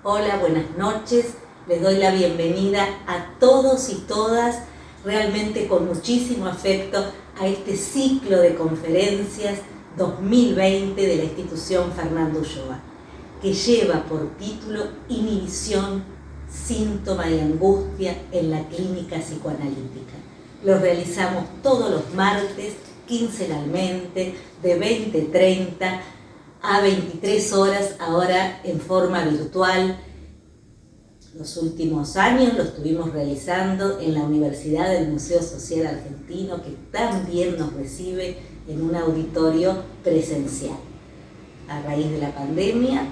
Hola, buenas noches. Les doy la bienvenida a todos y todas, realmente con muchísimo afecto, a este ciclo de conferencias 2020 de la institución Fernando Ulloa, que lleva por título Inhibición, síntoma y angustia en la clínica psicoanalítica. Lo realizamos todos los martes, quincenalmente, de 20:30 a 23 horas, ahora en forma virtual. Los últimos años lo estuvimos realizando en la Universidad del Museo Social Argentino, que también nos recibe en un auditorio presencial. A raíz de la pandemia,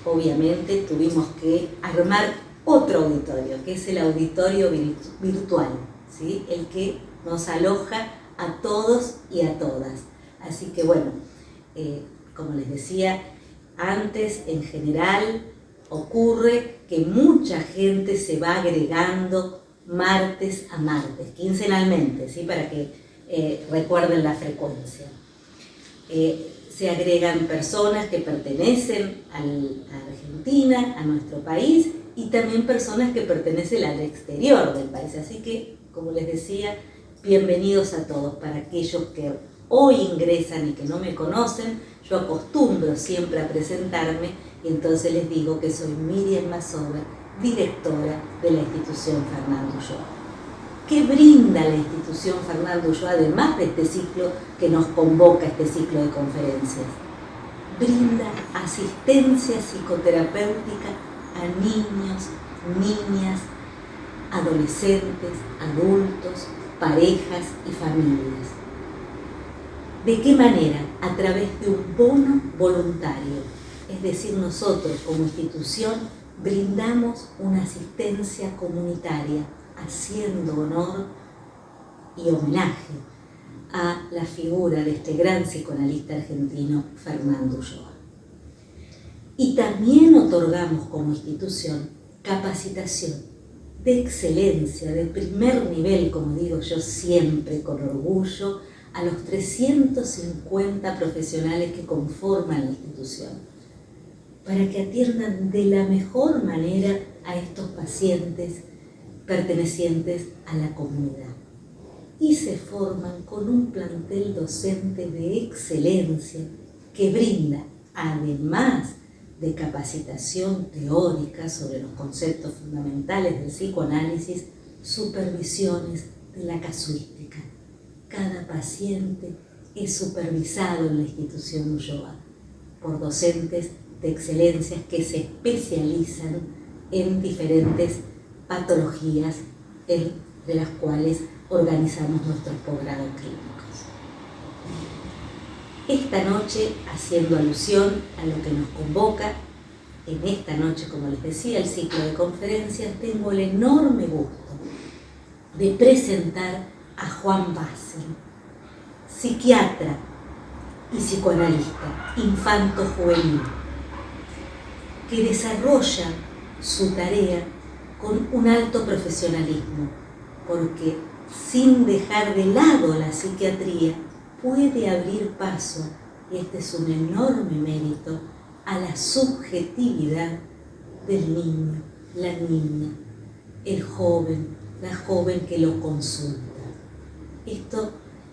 obviamente tuvimos que armar otro auditorio, que es el auditorio virtual, ¿sí? El que nos aloja a todos y a todas. Así que bueno, como les decía antes, en general ocurre que mucha gente se va agregando martes a martes, quincenalmente, ¿sí? Para que recuerden la frecuencia. Se agregan personas que pertenecen a Argentina, a nuestro país, y también personas que pertenecen al exterior del país. Así que, como les decía, bienvenidos a todos. Para aquellos que hoy ingresan y que no me conocen, yo acostumbro siempre a presentarme y entonces les digo que soy Miriam Masover, directora de la institución Fernando Ulloa. ¿Qué brinda la institución Fernando Ulloa, además de este ciclo que nos convoca, este ciclo de conferencias? Brinda asistencia psicoterapéutica a niños, niñas, adolescentes, adultos, parejas y familias. ¿De qué manera? A través de un bono voluntario. Es decir, nosotros como institución brindamos una asistencia comunitaria, haciendo honor y homenaje a la figura de este gran psicoanalista argentino, Fernando Ulloa. Y también otorgamos como institución capacitación de excelencia, de primer nivel, como digo yo siempre con orgullo, a los 350 profesionales que conforman la institución, para que atiendan de la mejor manera a estos pacientes pertenecientes a la comunidad. Y se forman con un plantel docente de excelencia que brinda, además de capacitación teórica sobre los conceptos fundamentales del psicoanálisis, supervisiones de la casuística. Cada paciente es supervisado en la institución Ulloa por docentes de excelencia que se especializan en diferentes patologías de las cuales organizamos nuestros posgrados clínicos. Esta noche, haciendo alusión a lo que nos convoca, en esta noche, como les decía, el ciclo de conferencias, tengo el enorme gusto de presentar a Juan Bassel, psiquiatra y psicoanalista infanto-juvenil, que desarrolla su tarea con un alto profesionalismo, porque sin dejar de lado la psiquiatría puede abrir paso, y este es un enorme mérito, a la subjetividad del niño, la niña, el joven, la joven que lo consulta. Esto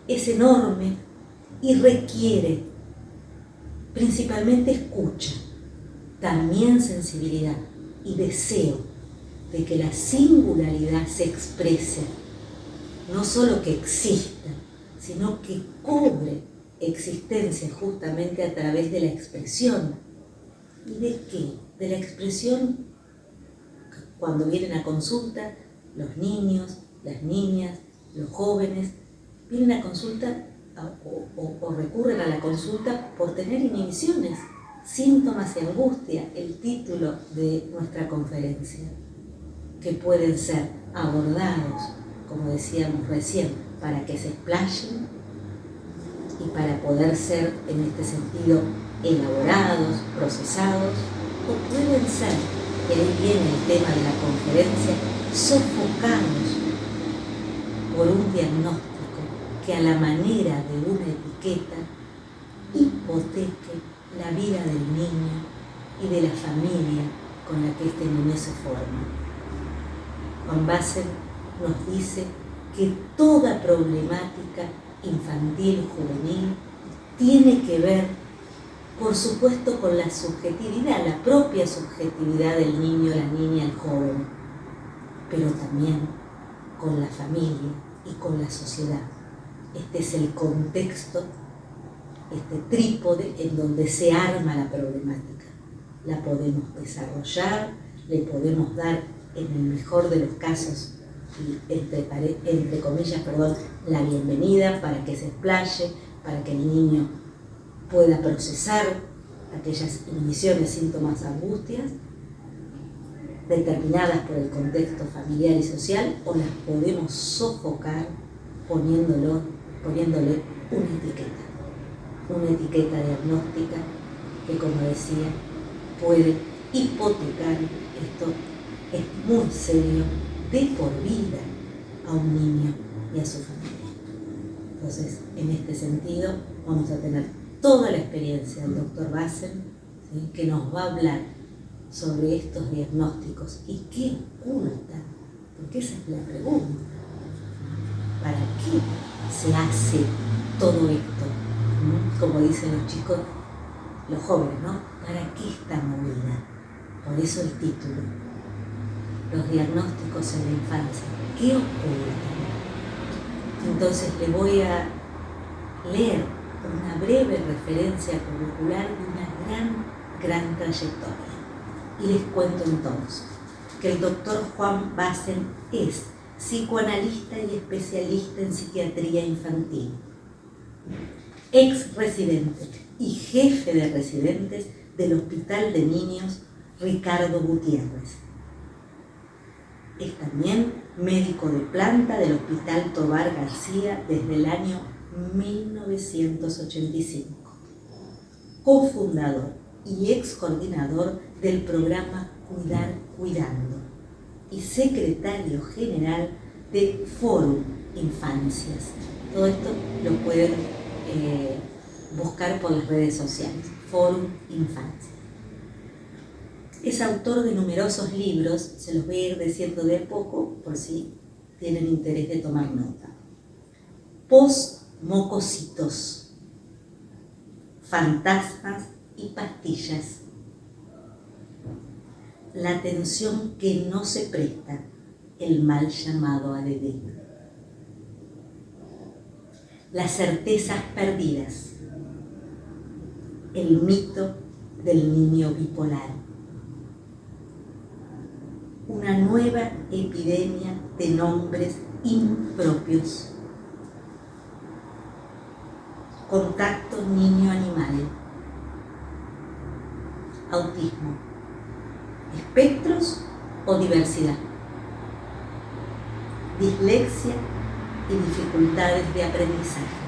es enorme y requiere principalmente escucha, también sensibilidad y deseo de que la singularidad se exprese, no solo que exista, sino que cobre existencia justamente a través de la expresión. ¿Y de qué? De la expresión cuando vienen a consulta los niños, las niñas, los jóvenes, vienen a consulta o recurren a la consulta por tener inhibiciones, síntomas y angustia, el título de nuestra conferencia, que pueden ser abordados, como decíamos recién, para que se explayen y para poder ser, en este sentido, elaborados, procesados, o pueden ser, y ahí viene el tema de la conferencia, sofocados por un diagnóstico que a la manera de una etiqueta hipoteque la vida del niño y de la familia con la que este niño se forma. Juan Bassen nos dice que toda problemática infantil, juvenil, tiene que ver, por supuesto, con la subjetividad, la propia subjetividad del niño, la niña, el joven, pero también con la familia y con la sociedad. Este es el contexto, este trípode en donde se arma la problemática. La podemos desarrollar, le podemos dar, en el mejor de los casos, y entre comillas, la bienvenida para que se explaye, para que el niño pueda procesar aquellas inhibiciones, síntomas, angustias determinadas por el contexto familiar y social, o las podemos sofocar poniéndole una etiqueta diagnóstica que, como decía, puede hipotecar, esto es muy serio, de por vida a un niño y a su familia. Entonces, en este sentido, vamos a tener toda la experiencia del doctor Bassen, ¿sí?, que nos va a hablar sobre estos diagnósticos y qué ocultan, porque esa es la pregunta. ¿Para qué se hace todo esto? Como dicen los chicos, los jóvenes, ¿no? ¿Para qué esta movida? Por eso el título. Los diagnósticos en la infancia, ¿qué ocultan? Entonces le voy a leer una breve referencia curricular de una gran trayectoria. Y les cuento entonces que el doctor Juan Bassen es psicoanalista y especialista en psiquiatría infantil, ex residente y jefe de residentes del Hospital de Niños Ricardo Gutiérrez. Es también médico de planta del Hospital Tobar García desde el año 1985, cofundador y ex coordinador del programa Cuidar Cuidando y secretario general de Fórum Infancias. Todo esto lo pueden buscar por las redes sociales, Fórum Infancias. Es autor de numerosos libros, se los voy a ir diciendo de a poco por si tienen interés de tomar nota. Post-mocositos, fantasmas y pastillas. La atención que no se presta, el mal llamado ADD. Las certezas perdidas, el mito del niño bipolar. Una nueva epidemia de nombres impropios. Contacto niño-animal. Autismo. Espectros o diversidad. Dislexia y dificultades de aprendizaje.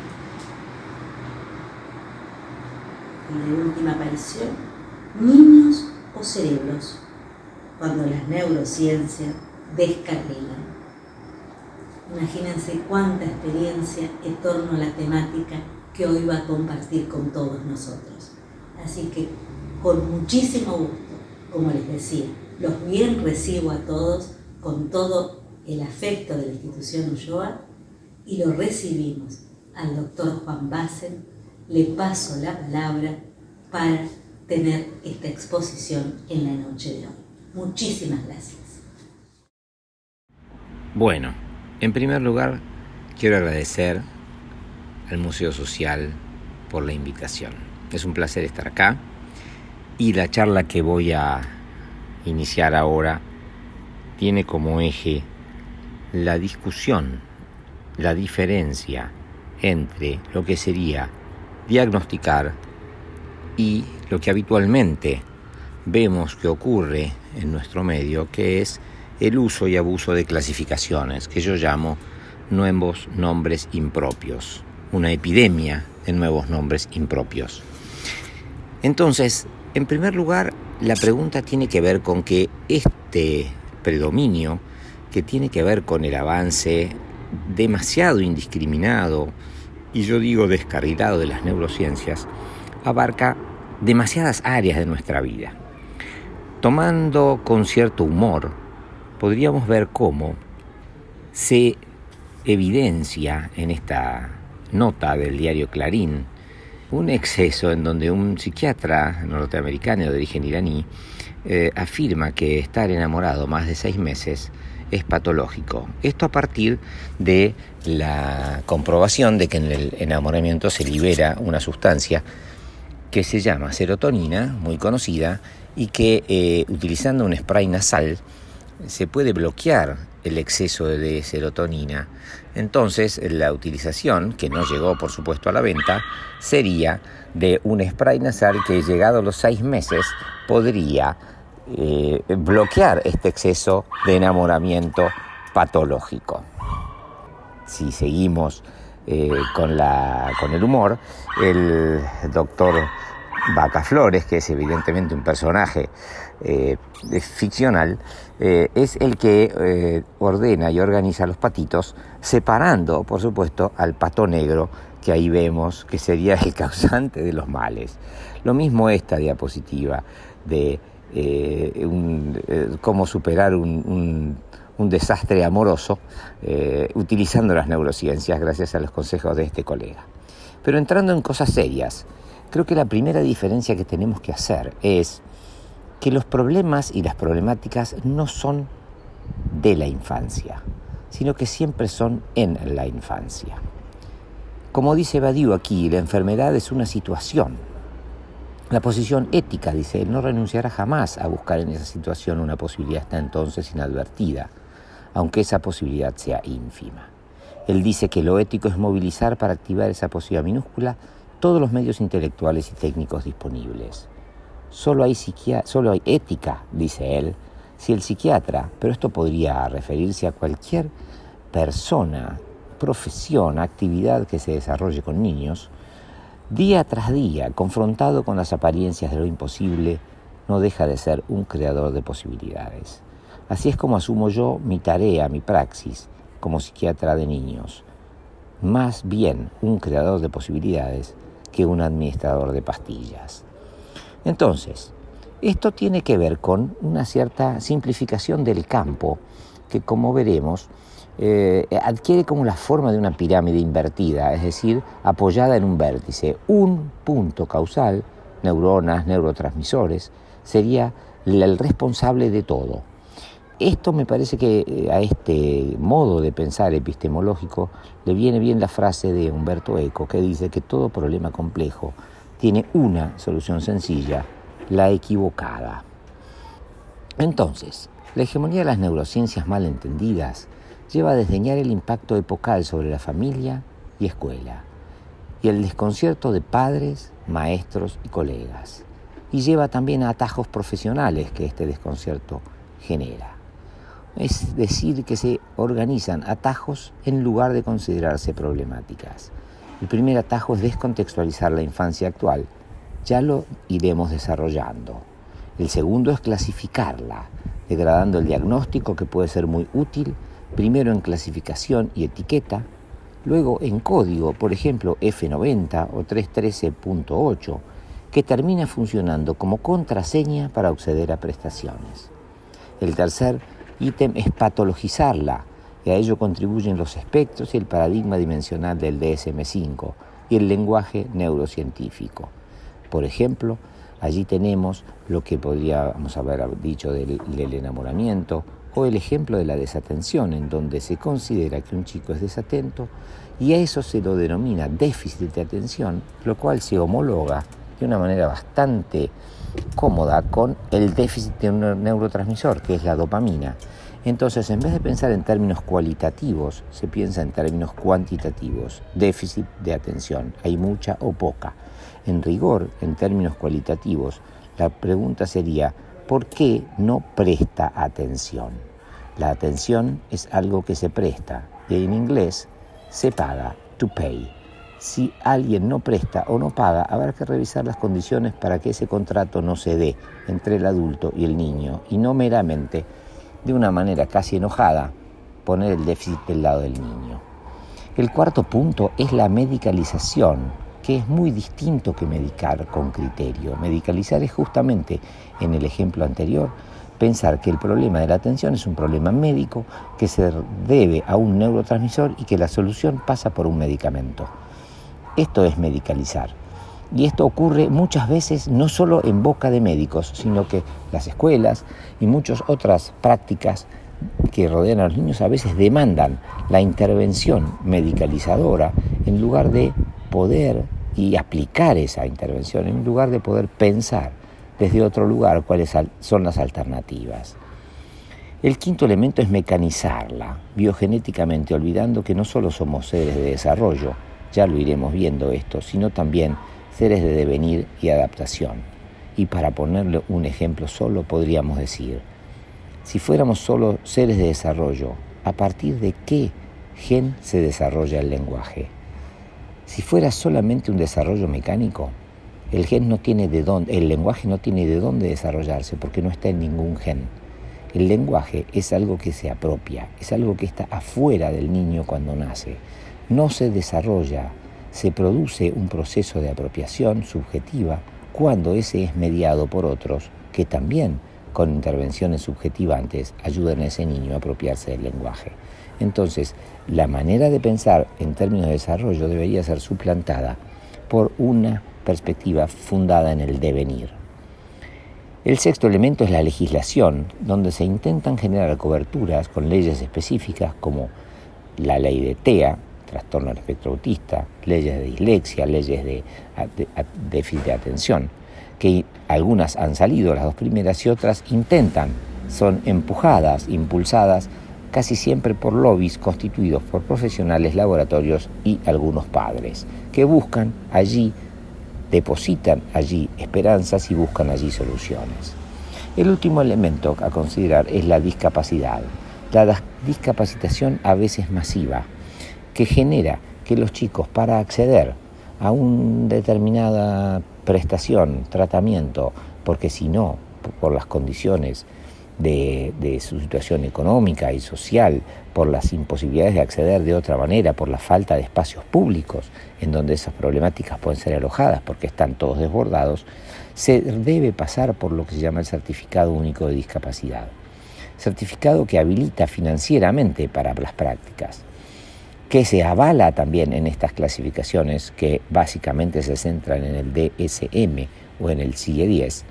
Y de última aparición, niños o cerebros, cuando las neurociencias descarrilan. Imagínense cuánta experiencia en torno a la temática que hoy va a compartir con todos nosotros. Así que, con muchísimo gusto, como les decía, los bien recibo a todos con todo el afecto de la institución Ulloa y lo recibimos al doctor Juan Bassen. Le paso la palabra para tener esta exposición en la noche de hoy. Muchísimas gracias. Bueno, en primer lugar, quiero agradecer al Museo Social por la invitación. Es un placer estar acá y la charla que voy a iniciar ahora tiene como eje la discusión, la diferencia entre lo que sería diagnosticar y lo que habitualmente vemos que ocurre en nuestro medio, que es el uso y abuso de clasificaciones, que yo llamo nuevos nombres impropios, una epidemia de nuevos nombres impropios. Entonces, en primer lugar, la pregunta tiene que ver con que este predominio, que tiene que ver con el avance demasiado indiscriminado, y yo digo descarrilado, de las neurociencias, abarca demasiadas áreas de nuestra vida. tomando con cierto humor, podríamos ver cómo se evidencia en esta nota del diario Clarín un exceso en donde un psiquiatra norteamericano de origen iraní afirma que estar enamorado más de 6 meses es patológico. Esto a partir de la comprobación de que en el enamoramiento se libera una sustancia que se llama serotonina, muy conocida, y que utilizando un spray nasal se puede bloquear el exceso de serotonina. Entonces, la utilización, que no llegó por supuesto a la venta, sería de un spray nasal que llegado a los 6 meses podría bloquear este exceso de enamoramiento patológico. Si seguimos con el humor, el doctor Vaca Flores, que es evidentemente un personaje ficcional, es el que ordena y organiza los patitos, separando, por supuesto, al pato negro, que ahí vemos que sería el causante de los males. Lo mismo esta diapositiva de cómo superar un desastre amoroso utilizando las neurociencias gracias a los consejos de este colega. Pero entrando en cosas serias, creo que la primera diferencia que tenemos que hacer es que los problemas y las problemáticas no son de la infancia, sino que siempre son en la infancia. Como dice Badiou aquí, la enfermedad es una situación. La posición ética, dice él, no renunciará jamás a buscar en esa situación una posibilidad hasta entonces inadvertida, aunque esa posibilidad sea ínfima. Él dice que lo ético es movilizar para activar esa posibilidad minúscula todos los medios intelectuales y técnicos disponibles. Solo hay ética, dice él, si el psiquiatra, pero esto podría referirse a cualquier persona, profesión, actividad que se desarrolle con niños, día tras día, confrontado con las apariencias de lo imposible, no deja de ser un creador de posibilidades. Así es como asumo yo mi tarea, mi praxis, como psiquiatra de niños. Más bien un creador de posibilidades que un administrador de pastillas. Entonces, esto tiene que ver con una cierta simplificación del campo que, como veremos, adquiere como la forma de una pirámide invertida, es decir, apoyada en un vértice. Un punto causal, neuronas, neurotransmisores, sería el responsable de todo. Esto me parece que a este modo de pensar epistemológico le viene bien la frase de Umberto Eco, que dice que todo problema complejo tiene una solución sencilla, la equivocada. Entonces, la hegemonía de las neurociencias mal entendidas lleva a desdeñar el impacto epocal sobre la familia y escuela, y el desconcierto de padres, maestros y colegas, y lleva también a atajos profesionales que este desconcierto genera. Es decir, que se organizan atajos en lugar de considerarse problemáticas. El primer atajo es descontextualizar la infancia actual. Ya lo iremos desarrollando. El segundo es clasificarla, degradando el diagnóstico, que puede ser muy útil, primero en clasificación y etiqueta, luego en código, por ejemplo F90 o 313.8, que termina funcionando como contraseña para acceder a prestaciones. El tercer ítem es patologizarla, y a ello contribuyen los espectros y el paradigma dimensional del DSM-5 y el lenguaje neurocientífico. Por ejemplo, allí tenemos lo que podríamos haber dicho del enamoramiento, o el ejemplo de la desatención, en donde se considera que un chico es desatento y a eso se lo denomina déficit de atención, lo cual se homologa de una manera bastante cómoda con el déficit de un neurotransmisor, que es la dopamina. Entonces, en vez de pensar en términos cualitativos, se piensa en términos cuantitativos. Déficit de atención, ¿hay mucha o poca? En rigor, en términos cualitativos, la pregunta sería: ¿por qué no presta atención? La atención es algo que se presta, y en inglés se paga, to pay. Si alguien no presta o no paga, habrá que revisar las condiciones para que ese contrato no se dé entre el adulto y el niño, y no meramente, de una manera casi enojada, poner el déficit del lado del niño. El cuarto punto es la medicalización, que es muy distinto que medicar con criterio. Medicalizar es justamente, en el ejemplo anterior, pensar que el problema de la atención es un problema médico que se debe a un neurotransmisor y que la solución pasa por un medicamento. Esto es medicalizar. Y esto ocurre muchas veces no solo en boca de médicos, sino que las escuelas y muchas otras prácticas que rodean a los niños a veces demandan la intervención medicalizadora en lugar de poder y aplicar esa intervención, en lugar de poder pensar desde otro lugar cuáles son las alternativas. El quinto elemento es mecanizarla biogenéticamente, olvidando que no solo somos seres de desarrollo, ya lo iremos viendo esto, sino también seres de devenir y adaptación. Y para ponerle un ejemplo solo, podríamos decir, si fuéramos solo seres de desarrollo, ¿a partir de qué gen se desarrolla el lenguaje? Si fuera solamente un desarrollo mecánico, el lenguaje no tiene de dónde desarrollarse porque no está en ningún gen. El lenguaje es algo que se apropia, es algo que está afuera del niño cuando nace. No se desarrolla, se produce un proceso de apropiación subjetiva cuando ese es mediado por otros que también, con intervenciones subjetivantes, ayudan a ese niño a apropiarse del lenguaje. Entonces, la manera de pensar en términos de desarrollo debería ser suplantada por una perspectiva fundada en el devenir. El sexto elemento es la legislación, donde se intentan generar coberturas con leyes específicas como la ley de TEA, trastorno del espectro autista, leyes de dislexia, leyes de déficit de atención, que algunas han salido, las dos primeras, y otras son empujadas, impulsadas, casi siempre por lobbies constituidos por profesionales, laboratorios y algunos padres, que buscan allí, depositan allí esperanzas y buscan allí soluciones. El último elemento a considerar es la discapacidad, la discapacitación a veces masiva, que genera que los chicos, para acceder a una determinada prestación, tratamiento, porque si no, por las condiciones de su situación económica y social, por las imposibilidades de acceder de otra manera, por la falta de espacios públicos en donde esas problemáticas pueden ser alojadas porque están todos desbordados, se debe pasar por lo que se llama el Certificado Único de Discapacidad. Certificado que habilita financieramente para las prácticas, que se avala también en estas clasificaciones que básicamente se centran en el DSM o en el CIE 10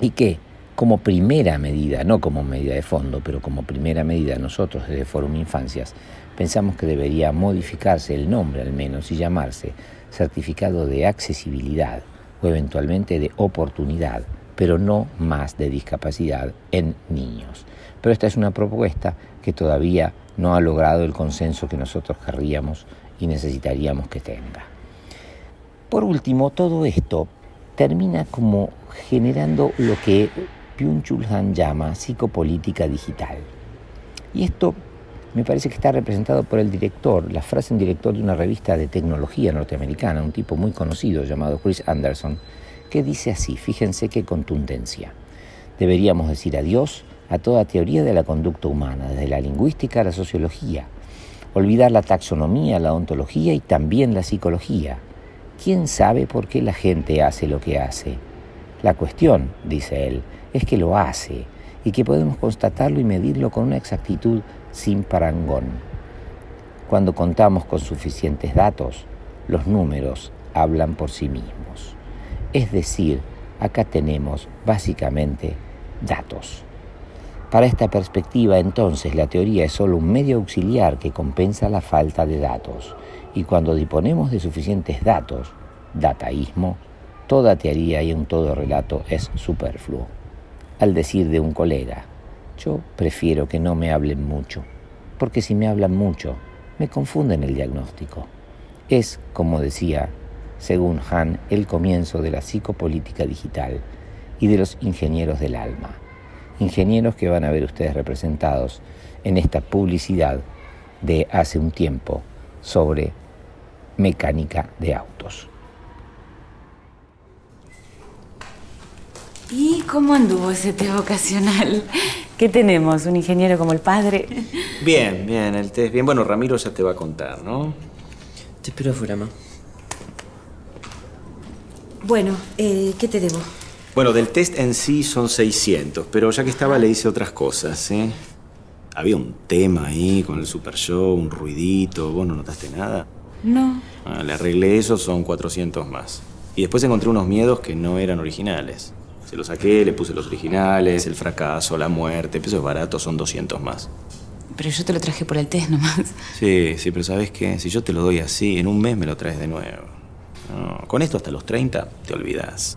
y que como primera medida, no como medida de fondo, pero como primera medida nosotros desde Fórum Infancias pensamos que debería modificarse el nombre al menos y llamarse Certificado de Accesibilidad o eventualmente de Oportunidad, pero no más de discapacidad en niños. Pero esta es una propuesta que todavía no ha logrado el consenso que nosotros querríamos y necesitaríamos que tenga. Por último, todo esto termina como generando lo que Byung-Chul Han llama psicopolítica digital. Y esto me parece que está representado por el director, la frase en director de una revista de tecnología norteamericana, un tipo muy conocido llamado Chris Anderson, que dice así, fíjense qué contundencia: deberíamos decir adiós a toda teoría de la conducta humana, desde la lingüística a la sociología, olvidar la taxonomía, la ontología y también la psicología. ¿Quién sabe por qué la gente hace lo que hace? La cuestión, dice él, es que lo hace y que podemos constatarlo y medirlo con una exactitud sin parangón. Cuando contamos con suficientes datos, los números hablan por sí mismos. Es decir, acá tenemos básicamente datos. Para esta perspectiva, entonces, la teoría es solo un medio auxiliar que compensa la falta de datos. Y cuando disponemos de suficientes datos, dataísmo, toda teoría y un todo relato es superfluo. Al decir de un colega, yo prefiero que no me hablen mucho, porque si me hablan mucho, me confunden el diagnóstico. Es, como decía, según Han, el comienzo de la psicopolítica digital y de los ingenieros del alma. Ingenieros que van a ver ustedes representados en esta publicidad de hace un tiempo sobre mecánica de autos. ¿Y cómo anduvo ese test vocacional? ¿Qué tenemos? ¿Un ingeniero como el padre? Bien, el test bien. Bueno, Ramiro ya te va a contar, ¿no? Te espero afuera, ma. Bueno, ¿qué te debo? Bueno, del test en sí son 600, pero ya que estaba le hice otras cosas, ¿eh? Había un tema ahí con el Super Show, un ruidito. ¿Vos no notaste nada? No. Le arreglé eso, son 400 más. Y después encontré unos miedos que no eran originales. Se los saqué, le puse los originales, el fracaso, la muerte. Pesos baratos son 200 más. Pero yo te lo traje por el test nomás. Sí, pero ¿sabes qué? Si yo te lo doy así, en un mes me lo traes de nuevo. No, con esto hasta los 30 te olvidás.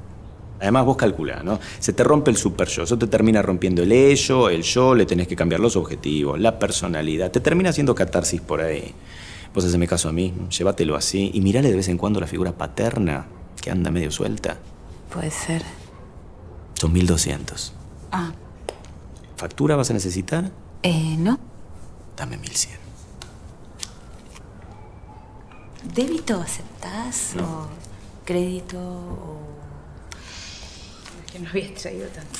Además vos calculás, ¿no? Se te rompe el Super Yo, eso te termina rompiendo el ello, el yo, le tenés que cambiar los objetivos, la personalidad. Te termina haciendo catarsis por ahí. Vos haceme caso a mí, llévatelo así y mirale de vez en cuando la figura paterna que anda medio suelta. Puede ser. Son 1200. Ah. ¿Factura vas a necesitar? No. Dame 1100. ¿Débito aceptás? No. ¿O crédito? ¿O...? Es que no habías traído tanto.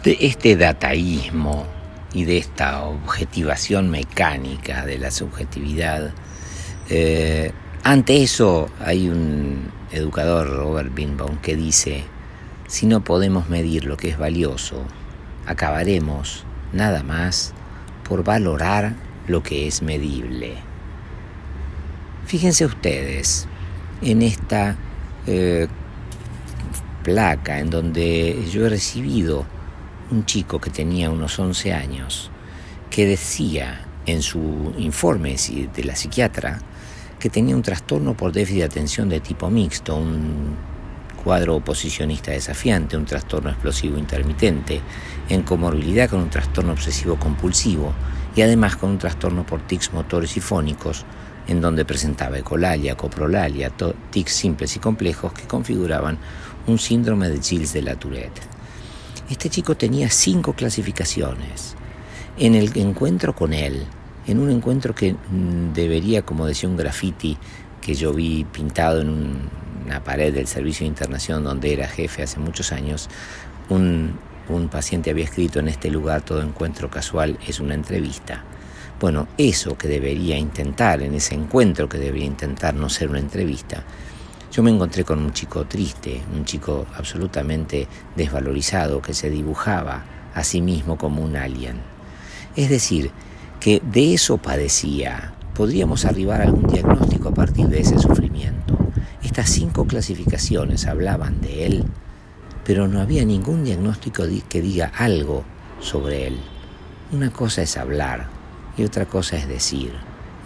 De este dataísmo y de esta objetivación mecánica de la subjetividad, ante eso hay un educador, Robert Birnbaum, que dice: si no podemos medir lo que es valioso, acabaremos nada más por valorar lo que es medible. Fíjense ustedes en esta placa en donde yo he recibido un chico que tenía unos 11 años que decía en su informe de la psiquiatra que tenía un trastorno por déficit de atención de tipo mixto, un cuadro oposicionista desafiante, un trastorno explosivo intermitente, en comorbilidad con un trastorno obsesivo compulsivo y además con un trastorno por tics motores y fónicos, en donde presentaba ecolalia, coprolalia, tics simples y complejos que configuraban un síndrome de Gilles de la Tourette. Este chico tenía 5 clasificaciones. En el encuentro con él, en un encuentro que debería, como decía un graffiti que yo vi pintado en una pared del Servicio de Internación donde era jefe hace muchos años, un paciente había escrito: en este lugar todo encuentro casual es una entrevista. Bueno, eso que debería intentar, en ese encuentro que debería intentar no ser una entrevista, yo me encontré con un chico triste, un chico absolutamente desvalorizado que se dibujaba a sí mismo como un alien. Es decir, que de eso padecía. Podríamos arribar a algún diagnóstico a partir de ese sufrimiento. Estas 5 clasificaciones hablaban de él, pero no había ningún diagnóstico que diga algo sobre él. Una cosa es hablar y otra cosa es decir,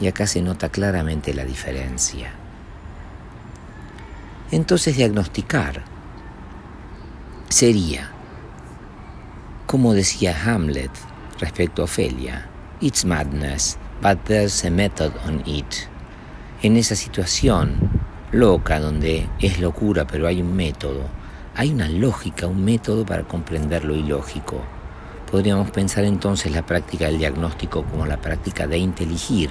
y acá se nota claramente la diferencia. Entonces diagnosticar sería, como decía Hamlet respecto a Ofelia: "It's madness, but there's a method on it". En esa situación loca donde es locura pero hay un método, hay una lógica, un método para comprender lo ilógico. Podríamos pensar entonces la práctica del diagnóstico como la práctica de inteligir,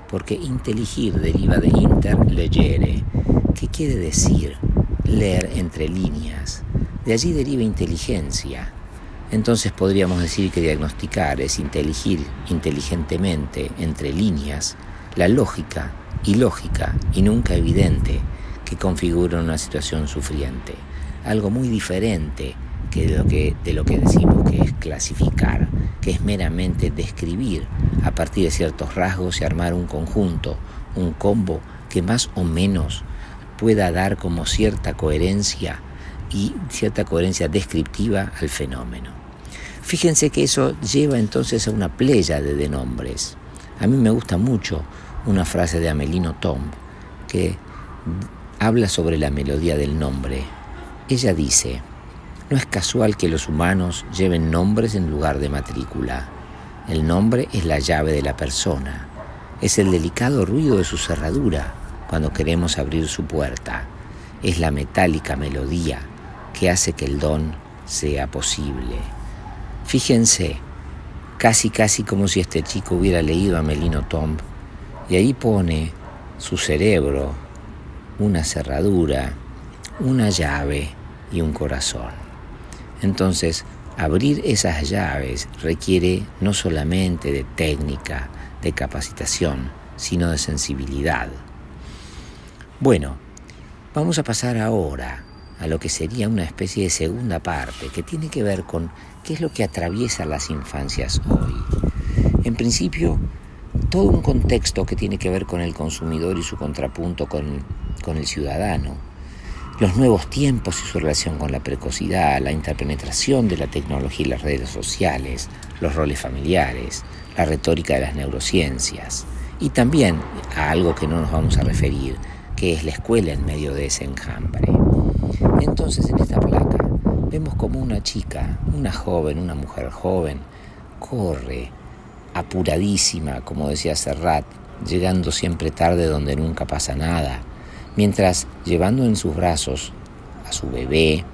porque inteligir deriva de interlegere, que quiere decir leer entre líneas. De allí deriva inteligencia. Entonces podríamos decir que diagnosticar es inteligir inteligentemente entre líneas la lógica ilógica y nunca evidente que configura una situación sufriente. Algo muy diferente que de lo que decimos que es clasificar, que es meramente describir a partir de ciertos rasgos y armar un conjunto, un combo que más o menos pueda dar como cierta coherencia y cierta coherencia descriptiva al fenómeno. Fíjense que eso lleva entonces a una pléyade de nombres. A mí me gusta mucho una frase de Amélie Nothomb que habla sobre la melodía del nombre. Ella dice: no es casual que los humanos lleven nombres en lugar de matrícula. El nombre es la llave de la persona. Es el delicado ruido de su cerradura cuando queremos abrir su puerta. Es la metálica melodía que hace que el don sea posible. Fíjense, casi como si este chico hubiera leído a Amélie Nothomb, y ahí pone su cerebro, una cerradura, una llave y un corazón. Entonces, abrir esas llaves requiere no solamente de técnica, de capacitación, sino de sensibilidad. Bueno, vamos a pasar ahora a lo que sería una especie de segunda parte, que tiene que ver con qué es lo que atraviesa las infancias hoy. En principio, todo un contexto que tiene que ver con el consumidor y su contrapunto con el ciudadano, los nuevos tiempos y su relación con la precocidad, la interpenetración de la tecnología y las redes sociales, los roles familiares, la retórica de las neurociencias, y también a algo que no nos vamos a referir, que es la escuela en medio de ese enjambre. Entonces, en esta placa vemos como una chica, una joven, una mujer joven, corre apuradísima, como decía Serrat, llegando siempre tarde donde nunca pasa nada, mientras llevando en sus brazos a su bebé,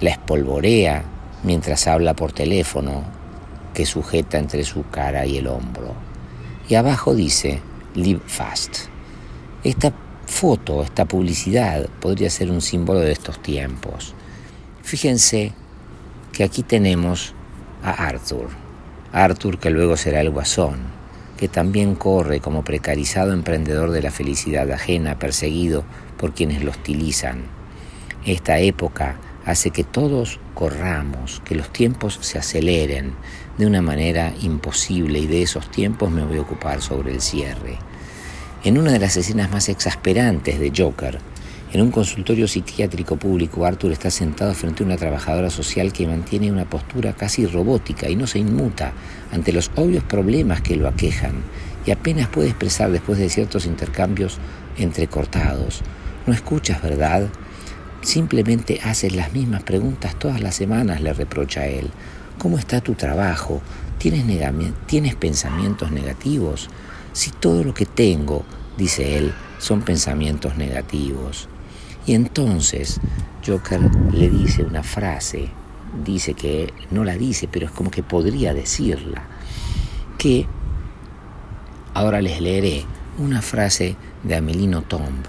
la espolvorea mientras habla por teléfono que sujeta entre su cara y el hombro. Y abajo dice, Live Fast. Esta foto, esta publicidad podría ser un símbolo de estos tiempos. Fíjense que aquí tenemos a Arthur, que luego será el Guasón, que también corre como precarizado emprendedor de la felicidad ajena, perseguido por quienes lo hostilizan. Esta época hace que todos corramos, que los tiempos se aceleren de una manera imposible, y de esos tiempos me voy a ocupar sobre el cierre. En una de las escenas más exasperantes de Joker, en un consultorio psiquiátrico público, Arthur está sentado frente a una trabajadora social que mantiene una postura casi robótica y no se inmuta ante los obvios problemas que lo aquejan, y apenas puede expresar después de ciertos intercambios entrecortados. ¿No escuchas, verdad? Simplemente haces las mismas preguntas todas las semanas, le reprocha él. ¿Cómo está tu trabajo? ¿Tienes pensamientos negativos? Si todo lo que tengo, dice él, son pensamientos negativos. Y entonces Joker le dice una frase, dice que no la dice, pero es como que podría decirla, que ahora les leeré una frase de Amélie Nothomb,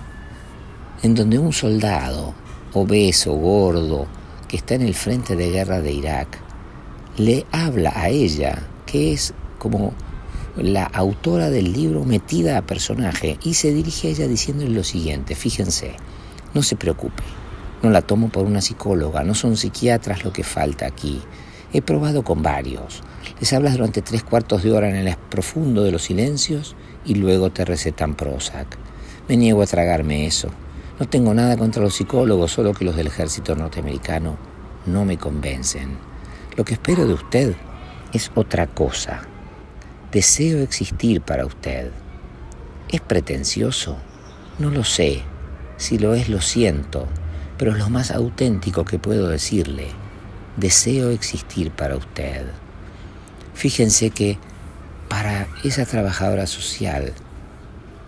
en donde un soldado obeso, gordo, que está en el frente de guerra de Irak, le habla a ella, que es como la autora del libro metida a personaje, y se dirige a ella diciéndole lo siguiente: fíjense, no se preocupe, no la tomo por una psicóloga, no son psiquiatras lo que falta aquí. He probado con varios. Les hablas durante 3/4 de hora en el profundo de los silencios y luego te recetan Prozac. Me niego a tragarme eso. No tengo nada contra los psicólogos, solo que los del ejército norteamericano no me convencen. Lo que espero de usted es otra cosa. Deseo existir para usted. ¿Es pretencioso? No lo sé. Si lo es, lo siento, pero es lo más auténtico que puedo decirle. Deseo existir para usted. Fíjense que para esa trabajadora social,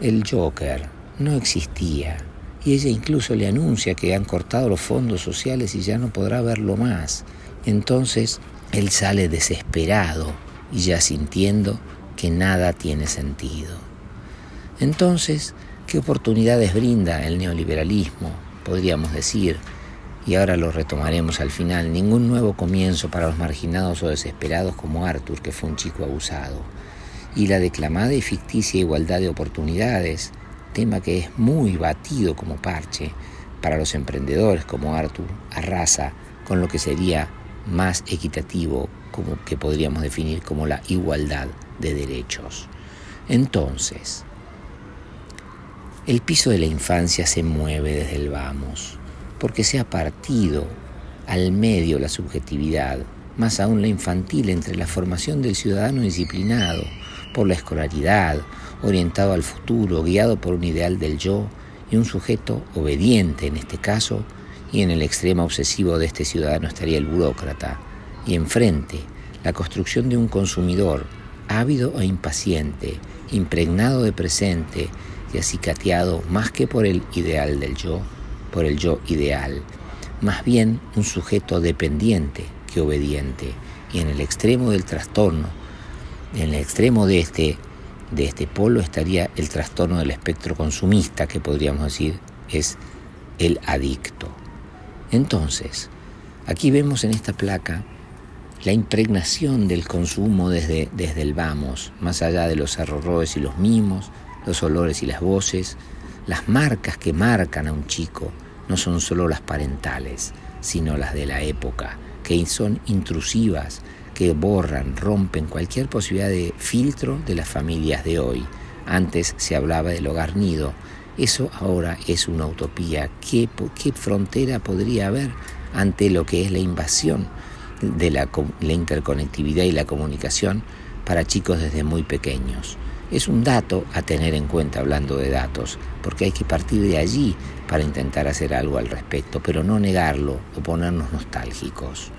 el Joker no existía, y ella incluso le anuncia que han cortado los fondos sociales y ya no podrá verlo más. Entonces él sale desesperado y ya sintiendo que nada tiene sentido. Entonces, ¿qué oportunidades brinda el neoliberalismo? Podríamos decir, y ahora lo retomaremos al final, ningún nuevo comienzo para los marginados o desesperados como Arthur, que fue un chico abusado. Y la declamada y ficticia igualdad de oportunidades, tema que es muy batido como parche, para los emprendedores como Arthur, arrasa con lo que sería más equitativo, como que podríamos definir como la igualdad de derechos. Entonces, el piso de la infancia se mueve desde el vamos, porque se ha partido al medio la subjetividad, más aún la infantil, entre la formación del ciudadano disciplinado por la escolaridad, orientado al futuro, guiado por un ideal del yo, y un sujeto obediente en este caso, y en el extremo obsesivo de este ciudadano estaría el burócrata, y enfrente la construcción de un consumidor ávido e impaciente, impregnado de presente y acicateado más que por el ideal del yo, por el yo ideal, más bien un sujeto dependiente que obediente, y en el extremo del trastorno, en el extremo de este polo estaría el trastorno del espectro consumista, que podríamos decir es el adicto. Entonces, aquí vemos en esta placa la impregnación del consumo desde el vamos, más allá de los errores y los mimos, los olores y las voces, las marcas que marcan a un chico no son solo las parentales, sino las de la época, que son intrusivas, que borran, rompen cualquier posibilidad de filtro de las familias de hoy. Antes se hablaba del hogar nido. Eso ahora es una utopía. ¿Qué frontera podría haber ante lo que es la invasión de la interconectividad y la comunicación para chicos desde muy pequeños? Es un dato a tener en cuenta hablando de datos, porque hay que partir de allí para intentar hacer algo al respecto, pero no negarlo o ponernos nostálgicos.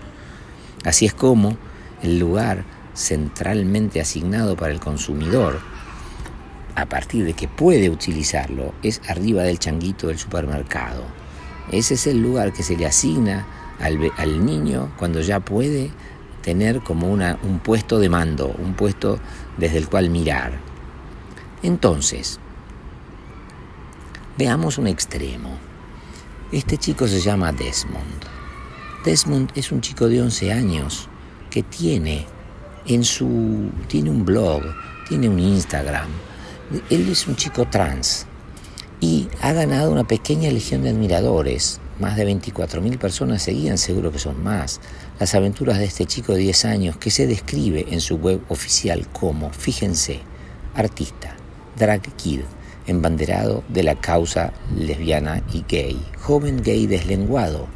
Así es como el lugar centralmente asignado para el consumidor, a partir de que puede utilizarlo, es arriba del changuito del supermercado. Ese es el lugar que se le asigna al niño cuando ya puede tener como un puesto de mando, un puesto desde el cual mirar. Entonces, veamos un extremo. Este chico se llama Desmond. Desmond es un chico de 11 años que tiene un blog, tiene un Instagram. Él es un chico trans y ha ganado una pequeña legión de admiradores. Más de 24.000 personas seguían, seguro que son más, las aventuras de este chico de 10 años que se describe en su web oficial como, fíjense, artista, drag kid, embanderado de la causa lesbiana y gay, joven gay deslenguado,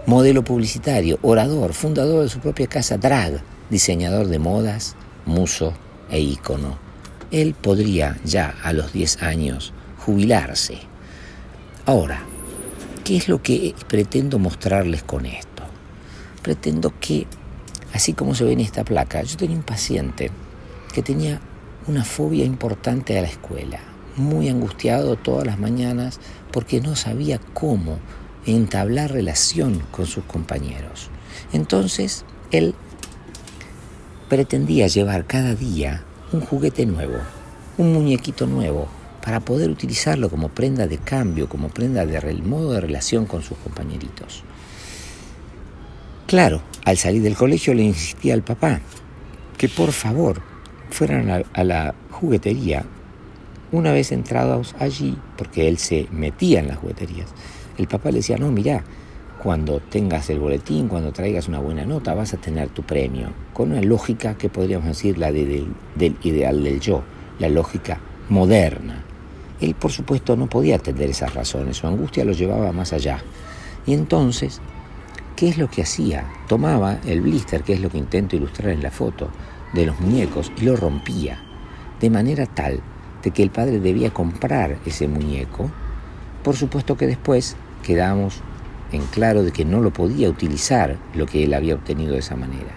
modelo publicitario, orador, fundador de su propia casa drag, diseñador de modas, muso e ícono. Él podría ya a los 10 años jubilarse. Ahora, ¿qué es lo que pretendo mostrarles con esto? Pretendo que, así como se ve en esta placa, yo tenía un paciente que tenía una fobia importante a la escuela, muy angustiado todas las mañanas porque no sabía cómo entablar relación con sus compañeros. Entonces, él pretendía llevar cada día un juguete nuevo, un muñequito nuevo, para poder utilizarlo como prenda de cambio, como prenda de modo de relación con sus compañeritos. Claro, al salir del colegio le insistía al papá que por favor fueran a la juguetería. Una vez entrados allí, porque él se metía en las jugueterías, el papá le decía, no, mirá, cuando tengas el boletín, cuando traigas una buena nota, vas a tener tu premio. Con una lógica que podríamos decir la del ideal del yo, la lógica moderna. Él, por supuesto, no podía atender esas razones, su angustia lo llevaba más allá. Y entonces, ¿qué es lo que hacía? Tomaba el blister, que es lo que intento ilustrar en la foto, de los muñecos y lo rompía, de manera tal de que el padre debía comprar ese muñeco. Por supuesto que después quedamos en claro de que no lo podía utilizar lo que él había obtenido de esa manera.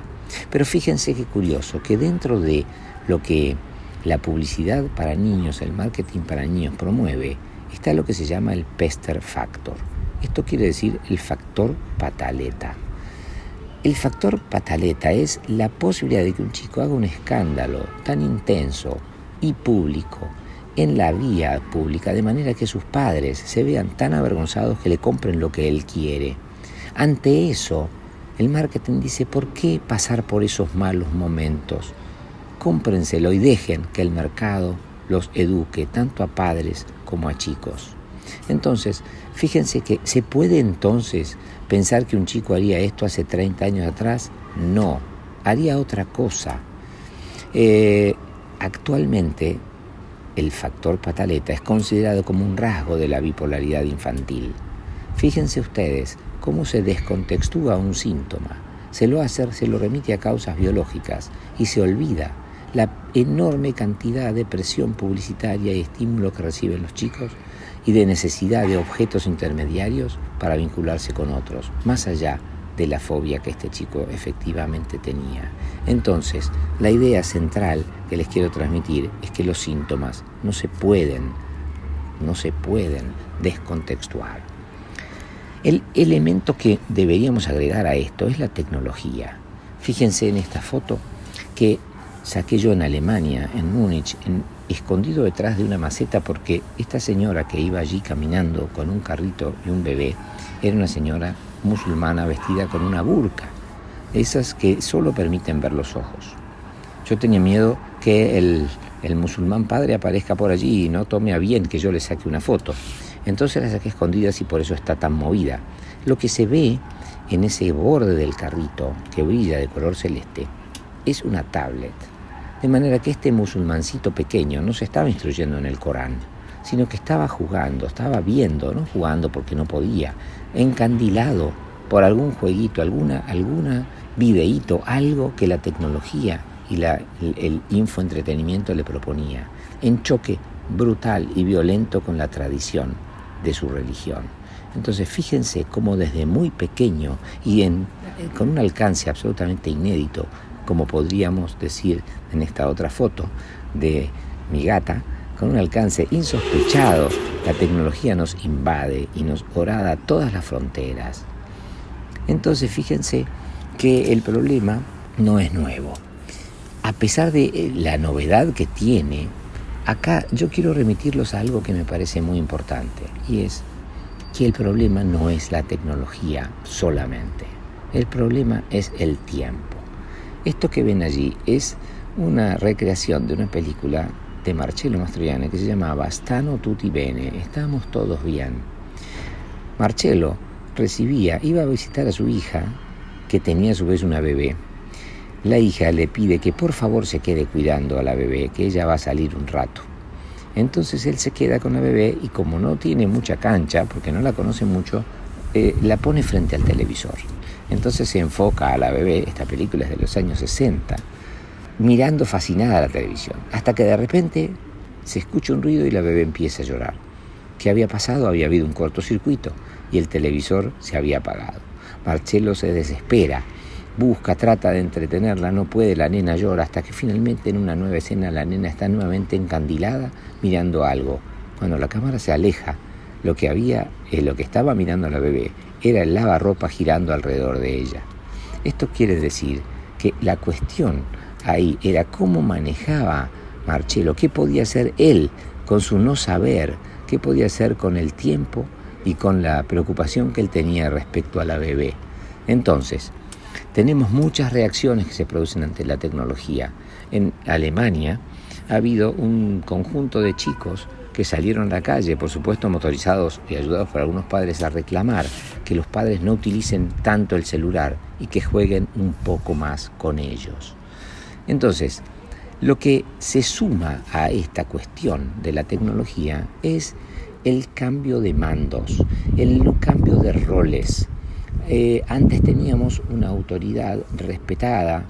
Pero fíjense qué curioso, que dentro de lo que la publicidad para niños, el marketing para niños promueve, está lo que se llama el Pester Factor. Esto quiere decir el factor pataleta. El factor pataleta es la posibilidad de que un chico haga un escándalo tan intenso y público en la vía pública, de manera que sus padres se vean tan avergonzados que le compren lo que él quiere. Ante eso, el marketing dice, ¿por qué pasar por esos malos momentos? Cómprenselo y dejen que el mercado los eduque tanto a padres como a chicos. Entonces, fíjense que ¿se puede entonces pensar que un chico haría esto hace 30 años atrás? No, haría otra cosa. Actualmente, el factor pataleta es considerado como un rasgo de la bipolaridad infantil. Fíjense ustedes cómo se descontextúa un síntoma, se lo remite a causas biológicas y se olvida la enorme cantidad de presión publicitaria y estímulo que reciben los chicos y de necesidad de objetos intermediarios para vincularse con otros, más allá de la fobia que este chico efectivamente tenía. Entonces, la idea central que les quiero transmitir es que los síntomas no se pueden descontextuar. El elemento que deberíamos agregar a esto es la tecnología. Fíjense en esta foto que saqué yo en Alemania, en Múnich, escondido detrás de una maceta, porque esta señora que iba allí caminando con un carrito y un bebé era una señora musulmana vestida con una burka, esas que solo permiten ver los ojos. Yo tenía miedo que el el musulmán padre aparezca por allí y no tome a bien que yo le saque una foto. Entonces la saqué escondidas y por eso está tan movida. Lo que se ve en ese borde del carrito que brilla de color celeste es una tablet. De manera que este musulmancito pequeño no se estaba instruyendo en el Corán, sino que estaba jugando, estaba viendo, no jugando porque no podía, encandilado por algún jueguito, alguna videíto, algo que la tecnología y el infoentretenimiento le proponía, en choque brutal y violento con la tradición de su religión. Entonces fíjense cómo desde muy pequeño y con un alcance absolutamente inédito, como podríamos decir en esta otra foto de mi gata, con un alcance insospechado, la tecnología nos invade y nos horada todas las fronteras. Entonces fíjense que el problema no es nuevo. A pesar de la novedad que tiene, acá yo quiero remitirlos a algo que me parece muy importante, y es que el problema no es la tecnología solamente. El problema es el tiempo. Esto que ven allí es una recreación de una película de Marcello Mastroianni que se llamaba Stano tutti bene, estamos todos bien. Marcello iba a visitar a su hija, que tenía a su vez una bebé. La hija le pide que por favor se quede cuidando a la bebé, que ella va a salir un rato. Entonces él se queda con la bebé y como no tiene mucha cancha, porque no la conoce mucho, la pone frente al televisor. Entonces se enfoca a la bebé, esta película es de los años 60, mirando fascinada la televisión, hasta que de repente se escucha un ruido y la bebé empieza a llorar. ¿Qué había pasado? Había habido un cortocircuito y el televisor se había apagado. Marcello se desespera, trata de entretenerla, no puede, la nena llora, hasta que finalmente en una nueva escena la nena está nuevamente encandilada mirando algo. Cuando la cámara se aleja, lo que estaba mirando la bebé era el lavarropa girando alrededor de ella. Esto quiere decir que la cuestión ahí era cómo manejaba Marcello, qué podía hacer él con su no saber, qué podía hacer con el tiempo y con la preocupación que él tenía respecto a la bebé. Entonces, tenemos muchas reacciones que se producen ante la tecnología. En Alemania ha habido un conjunto de chicos que salieron a la calle, por supuesto motorizados y ayudados por algunos padres, a reclamar que los padres no utilicen tanto el celular y que jueguen un poco más con ellos. Entonces, lo que se suma a esta cuestión de la tecnología es el cambio de mandos, el cambio de roles. Antes teníamos una autoridad respetada,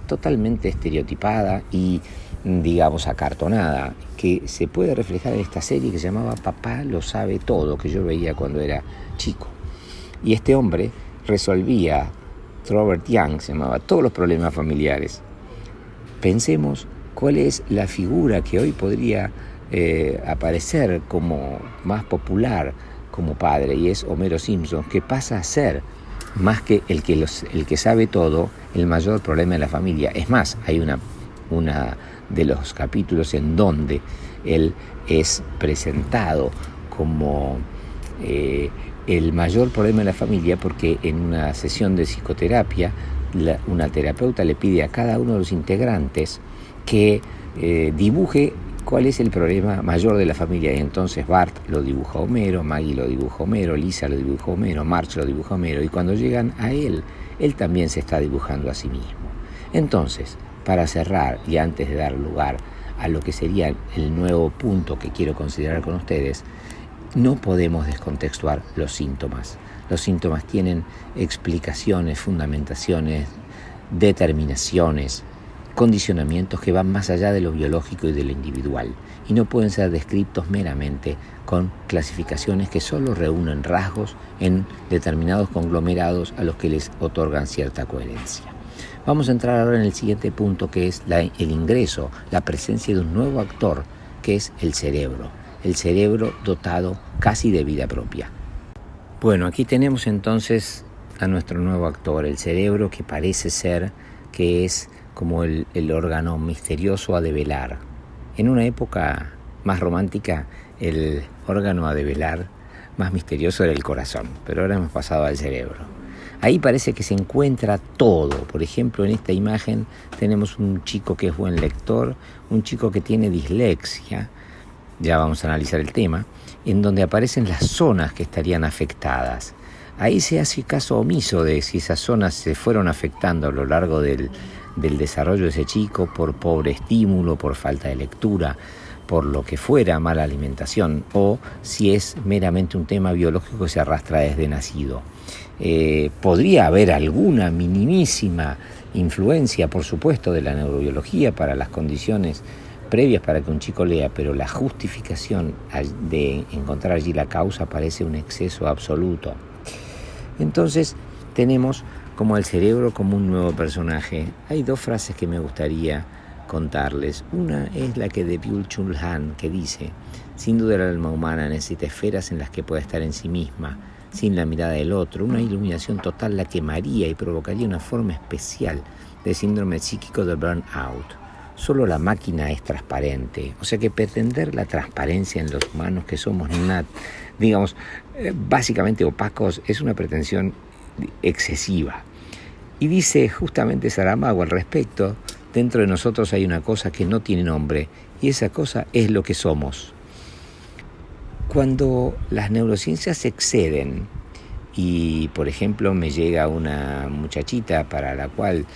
totalmente estereotipada y, digamos, acartonada, que se puede reflejar en esta serie que se llamaba Papá lo sabe todo, que yo veía cuando era chico. Y este hombre resolvía, Robert Young se llamaba, todos los problemas familiares. Pensemos cuál es la figura que hoy podría aparecer como más popular como padre, y es Homero Simpson, que pasa a ser, más que el que sabe todo, el mayor problema de la familia. Es más, hay una de los capítulos en donde él es presentado como el mayor problema de la familia, porque en una sesión de psicoterapia una terapeuta le pide a cada uno de los integrantes que dibuje cuál es el problema mayor de la familia. Y entonces Bart lo dibuja a Homero, Maggie lo dibuja a Homero, Lisa lo dibuja a Homero, Marge lo dibuja a Homero, y cuando llegan a él también se está dibujando a sí mismo. Entonces, para cerrar y antes de dar lugar a lo que sería el nuevo punto que quiero considerar con ustedes, no podemos descontextuar los síntomas. Los síntomas tienen explicaciones, fundamentaciones, determinaciones, condicionamientos que van más allá de lo biológico y de lo individual, y no pueden ser descritos meramente con clasificaciones que solo reúnen rasgos en determinados conglomerados a los que les otorgan cierta coherencia. Vamos a entrar ahora en el siguiente punto, que es el ingreso, la presencia de un nuevo actor, que es el cerebro dotado casi de vida propia. Bueno, aquí tenemos entonces a nuestro nuevo actor, el cerebro, que parece ser que es como el órgano misterioso a develar. En una época más romántica, el órgano a develar más misterioso era el corazón, pero ahora hemos pasado al cerebro. Ahí parece que se encuentra todo. Por ejemplo, en esta imagen tenemos un chico que es buen lector, un chico que tiene dislexia, ya vamos a analizar el tema, en donde aparecen las zonas que estarían afectadas. Ahí se hace caso omiso de si esas zonas se fueron afectando a lo largo del desarrollo de ese chico por pobre estímulo, por falta de lectura, por lo que fuera, mala alimentación, o si es meramente un tema biológico que se arrastra desde nacido. Podría haber alguna minimísima influencia, por supuesto, de la neurobiología para las condiciones previas para que un chico lea, pero la justificación de encontrar allí la causa parece un exceso absoluto. Entonces tenemos como el cerebro como un nuevo personaje. Hay dos frases que me gustaría contarles. Una es la que de Byung-Chul Han, que dice: sin duda el alma humana necesita esferas en las que pueda estar en sí misma, sin la mirada del otro. Una iluminación total la quemaría y provocaría una forma especial de síndrome psíquico de burnout. Solo la máquina es transparente. O sea que pretender la transparencia en los humanos que somos, básicamente opacos, es una pretensión excesiva. Y dice justamente Saramago al respecto: dentro de nosotros hay una cosa que no tiene nombre, y esa cosa es lo que somos. Cuando las neurociencias se exceden, y por ejemplo me llega una muchachita para la cual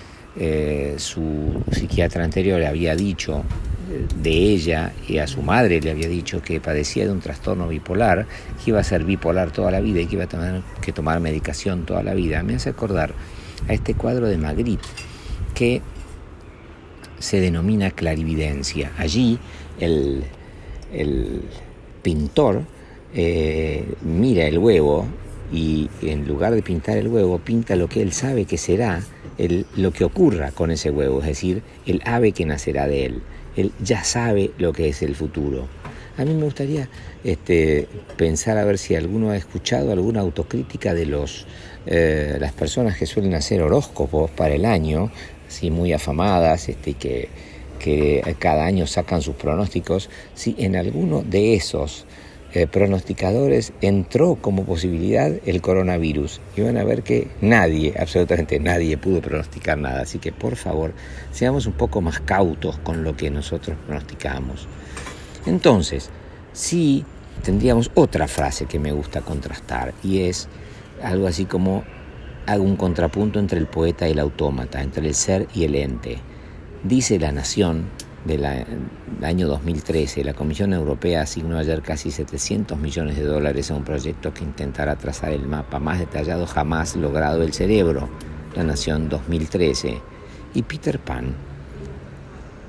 su psiquiatra anterior le había dicho de ella, y a su madre le había dicho que padecía de un trastorno bipolar, que iba a ser bipolar toda la vida y que iba a tener que tomar medicación toda la vida, me hace acordar a este cuadro de Magritte que se denomina clarividencia. Allí el pintor mira el huevo y en lugar de pintar el huevo, pinta lo que él sabe que será lo que ocurra con ese huevo, es decir, el ave que nacerá de él. Él ya sabe lo que es el futuro. A mí me gustaría pensar a ver si alguno ha escuchado alguna autocrítica de las personas que suelen hacer horóscopos para el año, así muy afamadas, que cada año sacan sus pronósticos. Si en alguno de esos pronosticadores entró como posibilidad el coronavirus, y van a ver que nadie, absolutamente nadie, pudo pronosticar nada. Así que por favor, seamos un poco más cautos con lo que nosotros pronosticamos. Entonces, sí, tendríamos otra frase que me gusta contrastar, y es algo así como: hago un contrapunto entre el poeta y el autómata, entre el ser y el ente. Dice La Nación del año 2013, la Comisión Europea asignó ayer casi $700 millones a un proyecto que intentará trazar el mapa más detallado jamás logrado del cerebro. La Nación 2013. Y Peter Pan,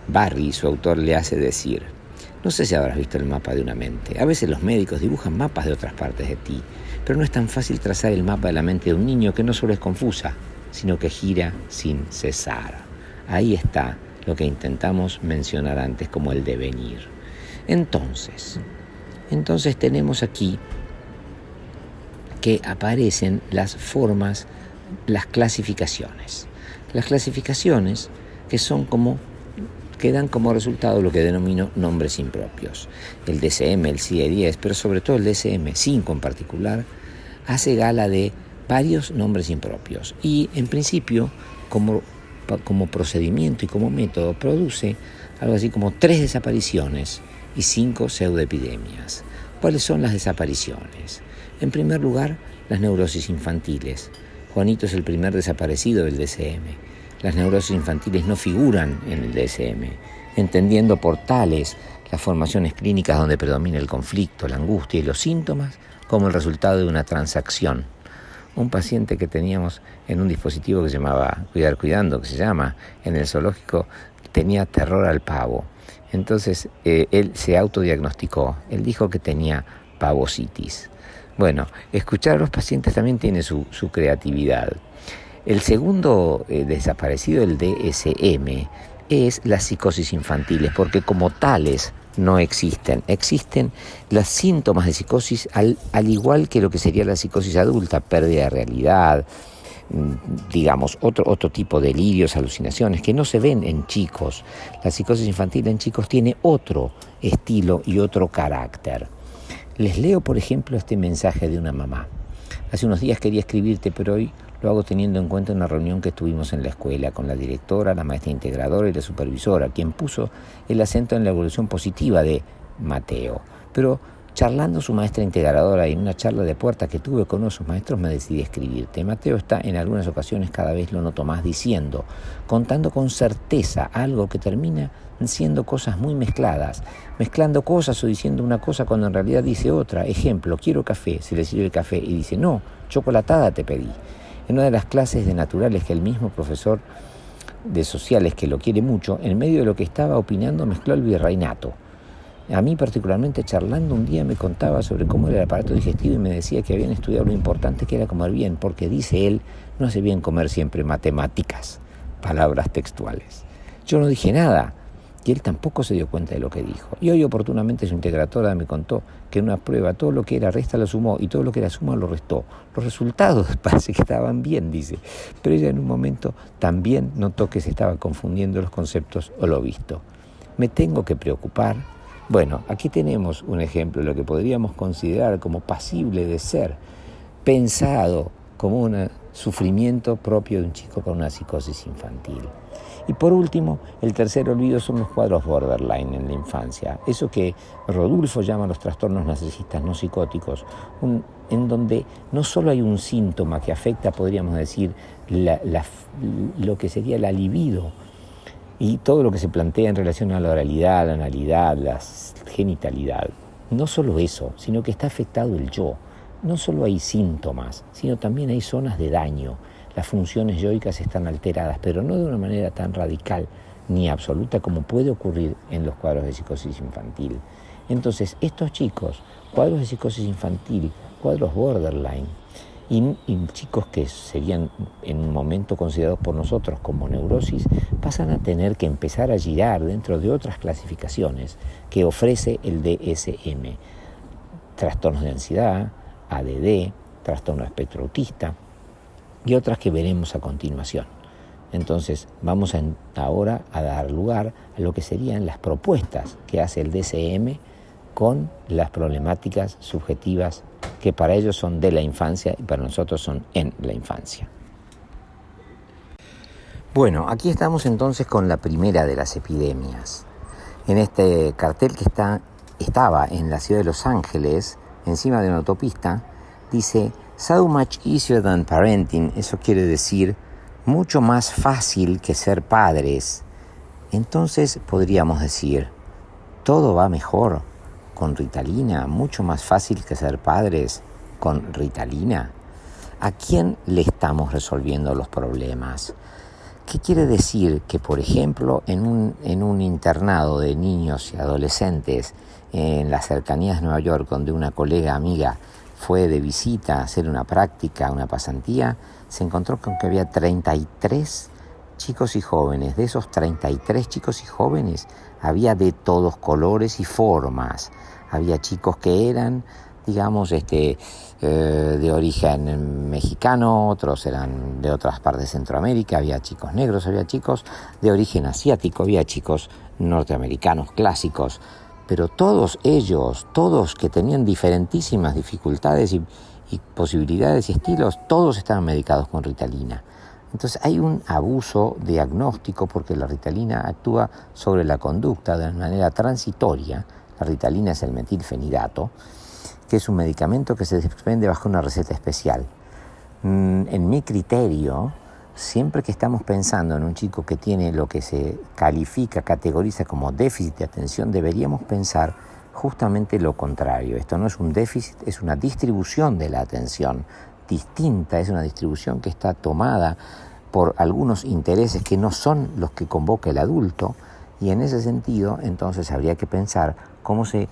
Barry, su autor, le hace decir: no sé si habrás visto el mapa de una mente. A veces los médicos dibujan mapas de otras partes de ti, pero no es tan fácil trazar el mapa de la mente de un niño, que no solo es confusa, sino que gira sin cesar. Ahí está lo que intentamos mencionar antes como el devenir. Entonces tenemos aquí que aparecen las formas, las clasificaciones. Las clasificaciones que dan como resultado lo que denomino nombres impropios. El DSM, el CIE-10, pero sobre todo el DSM-5 en particular, hace gala de varios nombres impropios y en principio como procedimiento y como método produce algo así como 3 desapariciones y 5 pseudoepidemias. ¿Cuáles son las desapariciones? En primer lugar, las neurosis infantiles. Juanito es el primer desaparecido del DSM. Las neurosis infantiles no figuran en el DSM, entendiendo por tales las formaciones clínicas donde predomina el conflicto, la angustia y los síntomas como el resultado de una transacción. Un paciente que teníamos en un dispositivo que se llamaba Cuidar Cuidando, que se llama, en el zoológico, tenía terror al pavo. Entonces él se autodiagnosticó. Él dijo que tenía pavositis. Bueno, escuchar a los pacientes también tiene su creatividad. El segundo desaparecido, el DSM, es las psicosis infantiles, porque como tales no existen. Existen los síntomas de psicosis al igual que lo que sería la psicosis adulta: pérdida de realidad, otro tipo de delirios, alucinaciones que no se ven en chicos. La psicosis infantil en chicos tiene otro estilo y otro carácter. Les leo, por ejemplo, este mensaje de una mamá. Hace unos días quería escribirte, pero hoy Lo hago teniendo en cuenta una reunión que tuvimos en la escuela con la directora, la maestra integradora y la supervisora, quien puso el acento en la evolución positiva de Mateo. Pero charlando su maestra integradora y en una charla de puerta que tuve con uno de sus maestros me decidí a escribirte. Mateo está en algunas ocasiones, cada vez lo noto más, diciendo, contando con certeza algo que termina siendo cosas muy mezcladas, mezclando cosas o diciendo una cosa cuando en realidad dice otra. Ejemplo, quiero café, se le sirve el café y dice, no, chocolatada te pedí. En una de las clases de naturales que el mismo profesor de sociales, que lo quiere mucho, en medio de lo que estaba opinando mezcló el virreinato. A mí particularmente, charlando un día, me contaba sobre cómo era el aparato digestivo y me decía que habían estudiado lo importante que era comer bien, porque, dice él, no hace bien comer siempre matemáticas, palabras textuales. Yo no dije nada y él tampoco se dio cuenta de lo que dijo. Y hoy oportunamente su integratora me contó que en una prueba todo lo que era resta lo sumó y todo lo que era suma lo restó. Los resultados parece que estaban bien, dice, pero ella en un momento también notó que se estaba confundiendo los conceptos o lo visto. ¿Me tengo que preocupar? Bueno, aquí tenemos un ejemplo de lo que podríamos considerar como pasible de ser pensado como un sufrimiento propio de un chico con una psicosis infantil. Y por último, el tercer olvido son los cuadros borderline en la infancia. Eso que Rodulfo llama los trastornos narcisistas no psicóticos, en donde no solo hay un síntoma que afecta, podríamos decir, lo que sería la libido y todo lo que se plantea en relación a la oralidad, la analidad, la genitalidad. No solo eso, sino que está afectado el yo. No solo hay síntomas, sino también hay zonas de daño. Las funciones yoicas están alteradas, pero no de una manera tan radical ni absoluta como puede ocurrir en los cuadros de psicosis infantil. Entonces, estos chicos, cuadros de psicosis infantil, cuadros borderline, y chicos que serían en un momento considerados por nosotros como neurosis, pasan a tener que empezar a girar dentro de otras clasificaciones que ofrece el DSM. Trastornos de ansiedad, ADD, trastorno de espectro autista y otras que veremos a continuación. Entonces vamos ahora a dar lugar a lo que serían las propuestas que hace el DSM con las problemáticas subjetivas que para ellos son de la infancia y para nosotros son en la infancia. Bueno, aquí estamos entonces con la primera de las epidemias. En este cartel que estaba en la ciudad de Los Ángeles, encima de una autopista, dice "So much easier than parenting", eso quiere decir mucho más fácil que ser padres. Entonces podríamos decir, todo va mejor con Ritalina, mucho más fácil que ser padres con Ritalina. ¿A quién le estamos resolviendo los problemas? ¿Qué quiere decir? Que, por ejemplo, en un internado de niños y adolescentes en las cercanías de Nueva York, donde una colega amiga fue de visita a hacer una práctica, una pasantía, se encontró con que había 33 chicos y jóvenes. De esos 33 chicos y jóvenes había de todos colores y formas. Había chicos que eran, digamos, de origen mexicano, otros eran de otras partes de Centroamérica, había chicos negros, había chicos de origen asiático, había chicos norteamericanos clásicos, pero todos ellos, todos que tenían diferentísimas dificultades y posibilidades y estilos, todos estaban medicados con Ritalina. Entonces hay un abuso diagnóstico porque la Ritalina actúa sobre la conducta de manera transitoria. La Ritalina es el metilfenidato, que es un medicamento que se desprende bajo una receta especial. En mi criterio, siempre que estamos pensando en un chico que tiene lo que se categoriza como déficit de atención, deberíamos pensar justamente lo contrario. Esto no es un déficit, es una distribución de la atención distinta, es una distribución que está tomada por algunos intereses que no son los que convoca el adulto, y en ese sentido entonces habría que pensar cómo se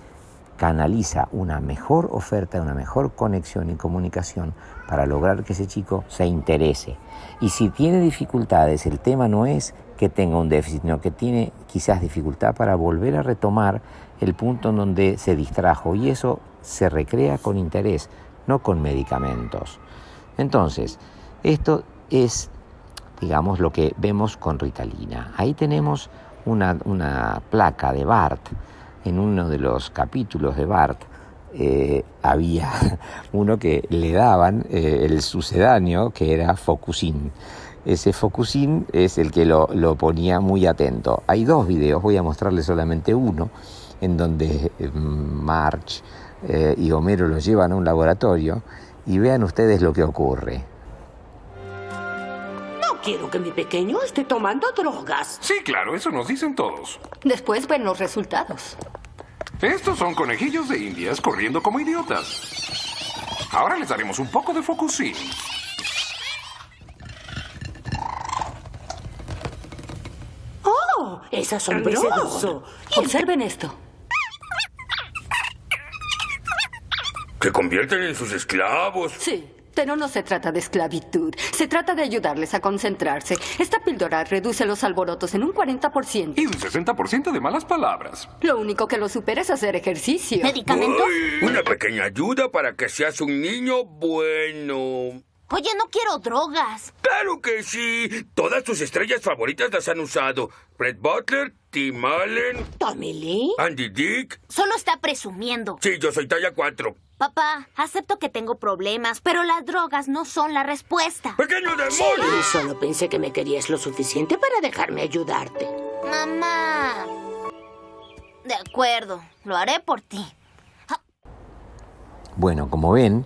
canaliza una mejor oferta, una mejor conexión y comunicación para lograr que ese chico se interese. Y si tiene dificultades, el tema no es que tenga un déficit, sino que tiene quizás dificultad para volver a retomar el punto en donde se distrajo, y eso se recrea con interés, no con medicamentos. Entonces, esto es, digamos, lo que vemos con Ritalina. Ahí tenemos una placa de Barth, en uno de los capítulos de Barth, había uno que le daban el sucedáneo, que era Focusín. Ese Focusín es el que lo ponía muy atento. Hay 2 videos, voy a mostrarles solamente uno, en donde Marge y Homero lo llevan a un laboratorio y vean ustedes lo que ocurre. No quiero que mi pequeño esté tomando drogas. Sí, claro, eso nos dicen todos. Después ven los resultados. Estos son conejillos de indias corriendo como idiotas. Ahora les daremos un poco de Focusín. ¡Oh! Es asombroso. Observen esto. ¿Se convierten en sus esclavos? Sí, pero no se trata de esclavitud. Se trata de ayudarles a concentrarse. Esta píldora reduce los alborotos en un 40%. Y un 60% de malas palabras. Lo único que lo supera es hacer ejercicio. ¿Medicamentos? Ay, una pequeñña ayuda para que seas un niño bueno. Oye, no quiero drogas. ¡Claro que sí! Todas tus estrellas favoritas las han usado. Brett Butler, Tim Allen, Tommy Lee. Andy Dick. Solo está presumiendo. Sí, yo soy talla 4. Papá, acepto que tengo problemas, pero las drogas no son la respuesta. ¡Pequeño demonio! Y solo pensé que me querías lo suficiente para dejarme ayudarte. Mamá. De acuerdo, lo haré por ti. Bueno, como ven,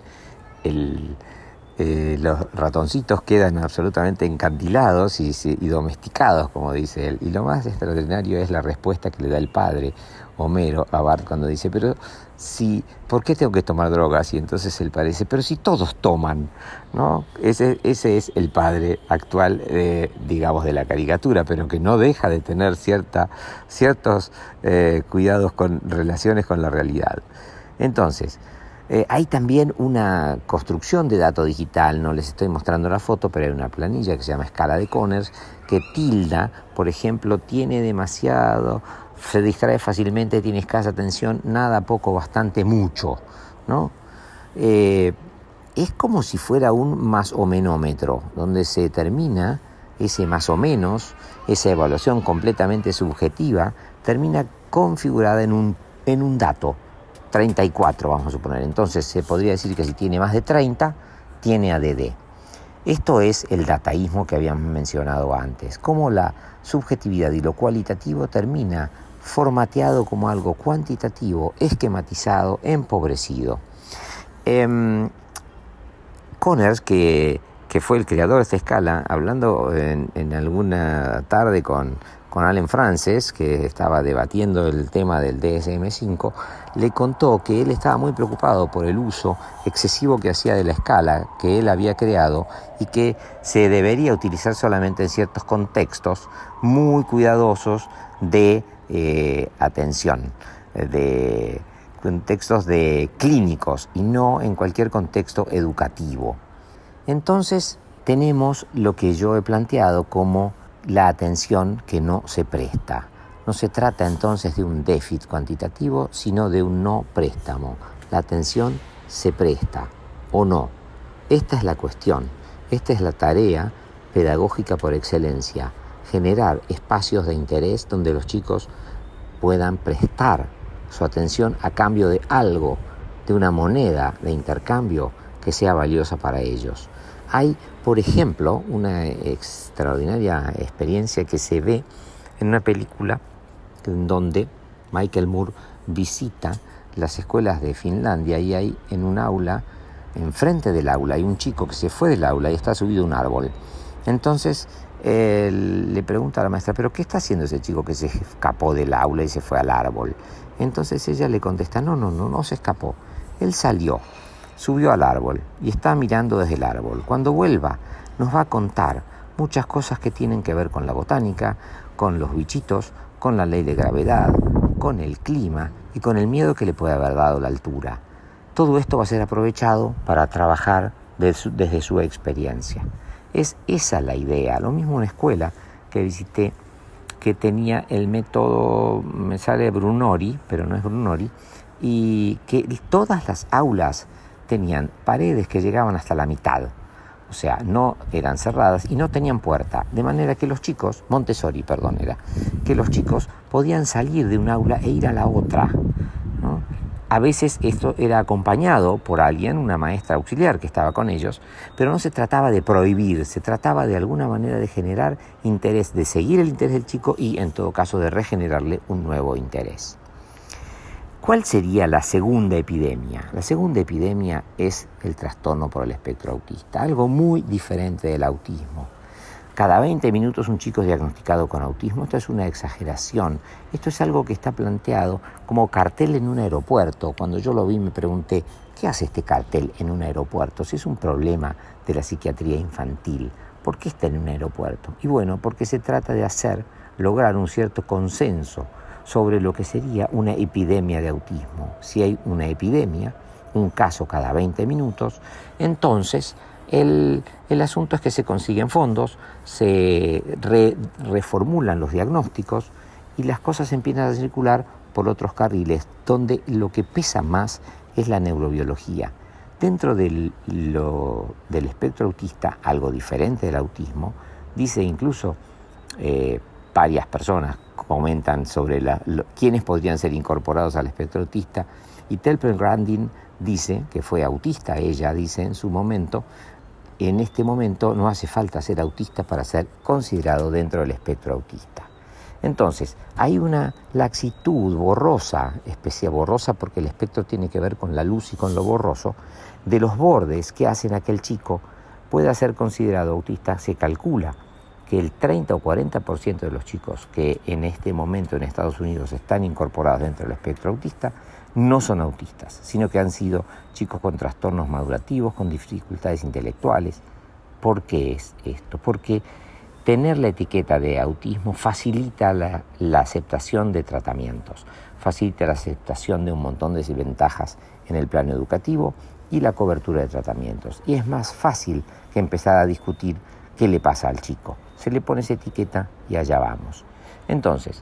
los ratoncitos quedan absolutamente encandilados y domesticados, como dice él. Y lo más extraordinario es la respuesta que le da el padre, Homero, a Bart cuando dice, pero si, ¿por qué tengo que tomar drogas? Y entonces él parece, pero si todos toman, ¿no? Ese es el padre actual, digamos, de la caricatura, pero que no deja de tener ciertos cuidados con relaciones con la realidad. Entonces, hay también una construcción de dato digital, no les estoy mostrando la foto, pero hay una planilla que se llama escala de Conners, que tilda, por ejemplo, tiene demasiado, se distrae fácilmente, tiene escasa atención, nada, poco, bastante, mucho, ¿no? Es como si fuera un más o menómetro, donde se determina ese más o menos, esa evaluación completamente subjetiva, termina configurada en un dato. 34, vamos a suponer. Entonces se podría decir que si tiene más de 30, tiene ADD. Esto es el dataísmo que habíamos mencionado antes, cómo la subjetividad y lo cualitativo termina formateado como algo cuantitativo, esquematizado, empobrecido. Conners, que fue el creador de esta escala, hablando en alguna tarde con Allen Frances, que estaba debatiendo el tema del DSM-5, le contó que él estaba muy preocupado por el uso excesivo que hacía de la escala que él había creado y que se debería utilizar solamente en ciertos contextos muy cuidadosos de atención, de contextos clínicos y no en cualquier contexto educativo. Entonces tenemos lo que yo he planteado como la atención que no se presta. No se trata entonces de un déficit cuantitativo, sino de un no préstamo. La atención se presta o no. Esta es la cuestión, esta es la tarea pedagógica por excelencia, generar espacios de interés donde los chicos puedan prestar su atención a cambio de algo, de una moneda de intercambio que sea valiosa para ellos. Hay, por ejemplo, una extraordinaria experiencia que se ve en una película en donde Michael Moore visita las escuelas de Finlandia y hay en un aula, enfrente del aula, hay un chico que se fue del aula y está subido a un árbol. Entonces le pregunta a la maestra, ¿pero qué está haciendo ese chico que se escapó del aula y se fue al árbol? Entonces ella le contesta, no se escapó, él salió. Subió al árbol y está mirando desde el árbol. Cuando vuelva nos va a contar muchas cosas que tienen que ver con la botánica, con los bichitos, con la ley de gravedad, con el clima y con el miedo que le puede haber dado la altura. Todo esto va a ser aprovechado para trabajar desde su experiencia. Es esa la idea. Lo mismo una escuela que visité que tenía el método, me sale Brunori, pero no es Brunori, y que todas las aulas tenían paredes que llegaban hasta la mitad, o sea, no eran cerradas y no tenían puerta, de manera que los chicos, que los chicos podían salir de un aula e ir a la otra, ¿no? A veces esto era acompañado por alguien, una maestra auxiliar que estaba con ellos, pero no se trataba de prohibir, se trataba de alguna manera de generar interés, de seguir el interés del chico y en todo caso de regenerarle un nuevo interés. ¿Cuál sería la segunda epidemia? La segunda epidemia es el trastorno por el espectro autista, algo muy diferente del autismo. Cada 20 minutos un chico es diagnosticado con autismo. Esto es una exageración. Esto es algo que está planteado como cartel en un aeropuerto. Cuando yo lo vi me pregunté, ¿qué hace este cartel en un aeropuerto? Si es un problema de la psiquiatría infantil, ¿por qué está en un aeropuerto? Y bueno, porque se trata de lograr un cierto consenso sobre lo que sería una epidemia de autismo. Si hay una epidemia, un caso cada 20 minutos, entonces el asunto es que se consiguen fondos, se reformulan los diagnósticos y las cosas empiezan a circular por otros carriles, donde lo que pesa más es la neurobiología. Dentro del espectro autista, algo diferente del autismo, dice incluso varias personas comentan sobre quiénes podrían ser incorporados al espectro autista, y Telper Grandin dice, que fue autista, ella dice en su momento, en este momento no hace falta ser autista para ser considerado dentro del espectro autista. Entonces, hay una laxitud borrosa, especie borrosa porque el espectro tiene que ver con la luz y con lo borroso, de los bordes que hacen a que el chico pueda ser considerado autista. Se calcula que el 30 o 40% de los chicos que en este momento en Estados Unidos están incorporados dentro del espectro autista no son autistas, sino que han sido chicos con trastornos madurativos, con dificultades intelectuales. ¿Por qué es esto? Porque tener la etiqueta de autismo facilita la aceptación de tratamientos, facilita la aceptación de un montón de desventajas en el plano educativo y la cobertura de tratamientos. Y es más fácil que empezar a discutir qué le pasa al chico. Se le pone esa etiqueta y allá vamos. Entonces,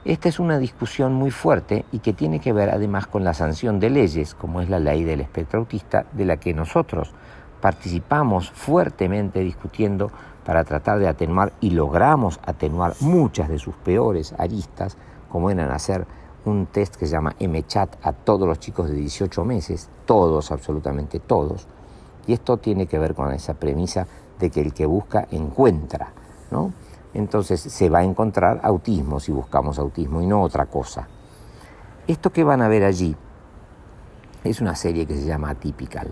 esta es una discusión muy fuerte y que tiene que ver además con la sanción de leyes, como es la ley del espectro autista, de la que nosotros participamos fuertemente discutiendo para tratar de atenuar, y logramos atenuar muchas de sus peores aristas, como eran hacer un test que se llama M-Chat a todos los chicos de 18 meses, todos, absolutamente todos, y esto tiene que ver con esa premisa de que el que busca encuentra, ¿no? Entonces se va a encontrar autismo si buscamos autismo y no otra cosa. Esto que van a ver allí es una serie que se llama Atypical.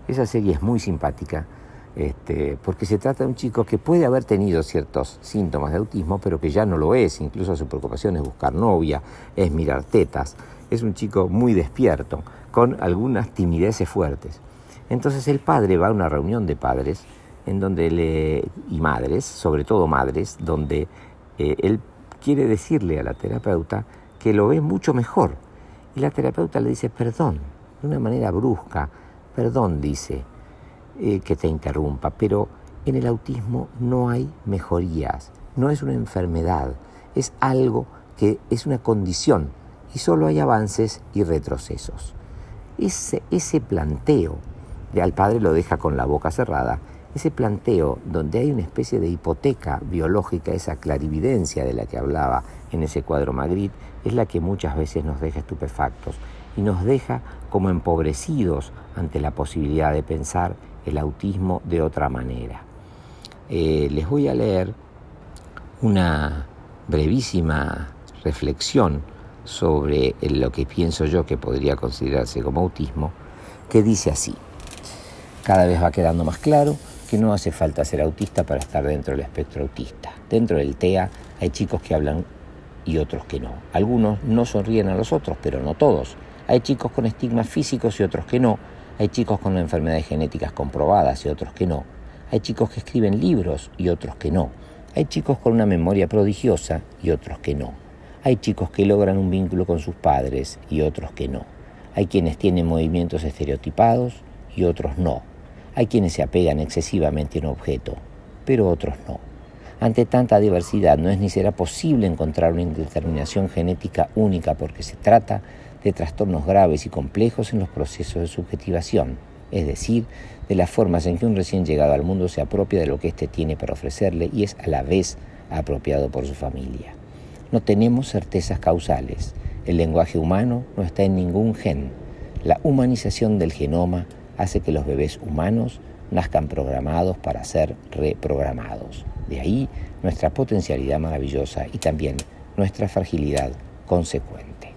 Esa serie es muy simpática porque se trata de un chico que puede haber tenido ciertos síntomas de autismo, pero que ya no lo es. Incluso su preocupación es buscar novia, es mirar tetas. Es un chico muy despierto, con algunas timideces fuertes. Entonces el padre va a una reunión de padres y madres, sobre todo madres, donde él quiere decirle a la terapeuta que lo ve mucho mejor. Y la terapeuta le dice, perdón, de una manera brusca, perdón, dice, que te interrumpa, pero en el autismo no hay mejorías, no es una enfermedad, es algo que es una condición y solo hay avances y retrocesos. Ese planteo, al padre lo deja con la boca cerrada. Ese planteo donde hay una especie de hipoteca biológica, esa clarividencia de la que hablaba en ese cuadro Magritte, es la que muchas veces nos deja estupefactos y nos deja como empobrecidos ante la posibilidad de pensar el autismo de otra manera. Les voy a leer una brevísima reflexión sobre lo que pienso yo que podría considerarse como autismo, que dice así: cada vez va quedando más claro que no hace falta ser autista para estar dentro del espectro autista. Dentro del TEA hay chicos que hablan y otros que no. Algunos no sonríen a los otros, pero no todos. Hay chicos con estigmas físicos y otros que no. Hay chicos con enfermedades genéticas comprobadas y otros que no. Hay chicos que escriben libros y otros que no. Hay chicos con una memoria prodigiosa y otros que no. Hay chicos que logran un vínculo con sus padres y otros que no. Hay quienes tienen movimientos estereotipados y otros no. Hay quienes se apegan excesivamente a un objeto, pero otros no. Ante tanta diversidad no es ni será posible encontrar una indeterminación genética única, porque se trata de trastornos graves y complejos en los procesos de subjetivación, es decir, de las formas en que un recién llegado al mundo se apropia de lo que éste tiene para ofrecerle y es a la vez apropiado por su familia. No tenemos certezas causales. El lenguaje humano no está en ningún gen. La humanización del genoma hace que los bebés humanos nazcan programados para ser reprogramados. De ahí nuestra potencialidad maravillosa y también nuestra fragilidad consecuente.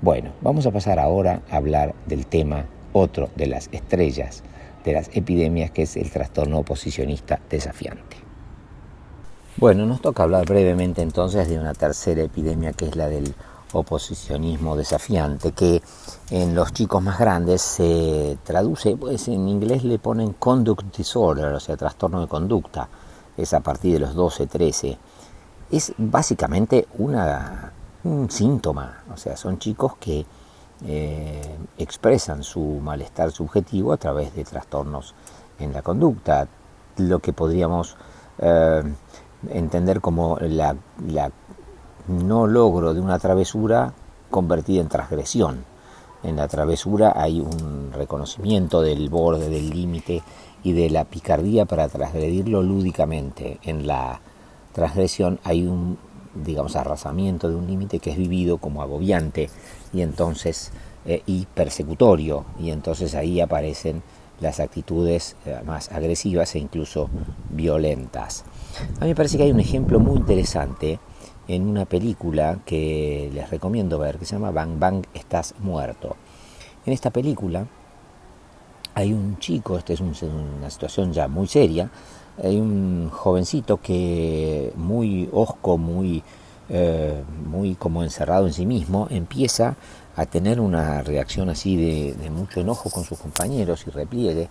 Bueno, vamos a pasar ahora a hablar del tema otro de las estrellas de las epidemias, que es el trastorno oposicionista desafiante. Bueno, nos toca hablar brevemente entonces de una tercera epidemia, que es la del oposicionismo desafiante, que en los chicos más grandes se traduce, pues en inglés le ponen conduct disorder, o sea, trastorno de conducta, es a partir de los 12, 13. Es básicamente un síntoma, o sea, son chicos que expresan su malestar subjetivo a través de trastornos en la conducta, lo que podríamos entender como la no logro de una travesura convertida en transgresión. En la travesura hay un reconocimiento del borde, del límite y de la picardía para transgredirlo lúdicamente. En la transgresión hay un, digamos, arrasamiento de un límite que es vivido como agobiante y entonces y persecutorio, y entonces ahí aparecen las actitudes más agresivas e incluso violentas. A mí me parece que hay un ejemplo muy interesante en una película que les recomiendo ver, que se llama Bang Bang, estás muerto. En esta película hay un chico, esta es una situación ya muy seria, hay un jovencito que muy hosco, muy como encerrado en sí mismo, empieza a tener una reacción así de mucho enojo con sus compañeros y repliegue.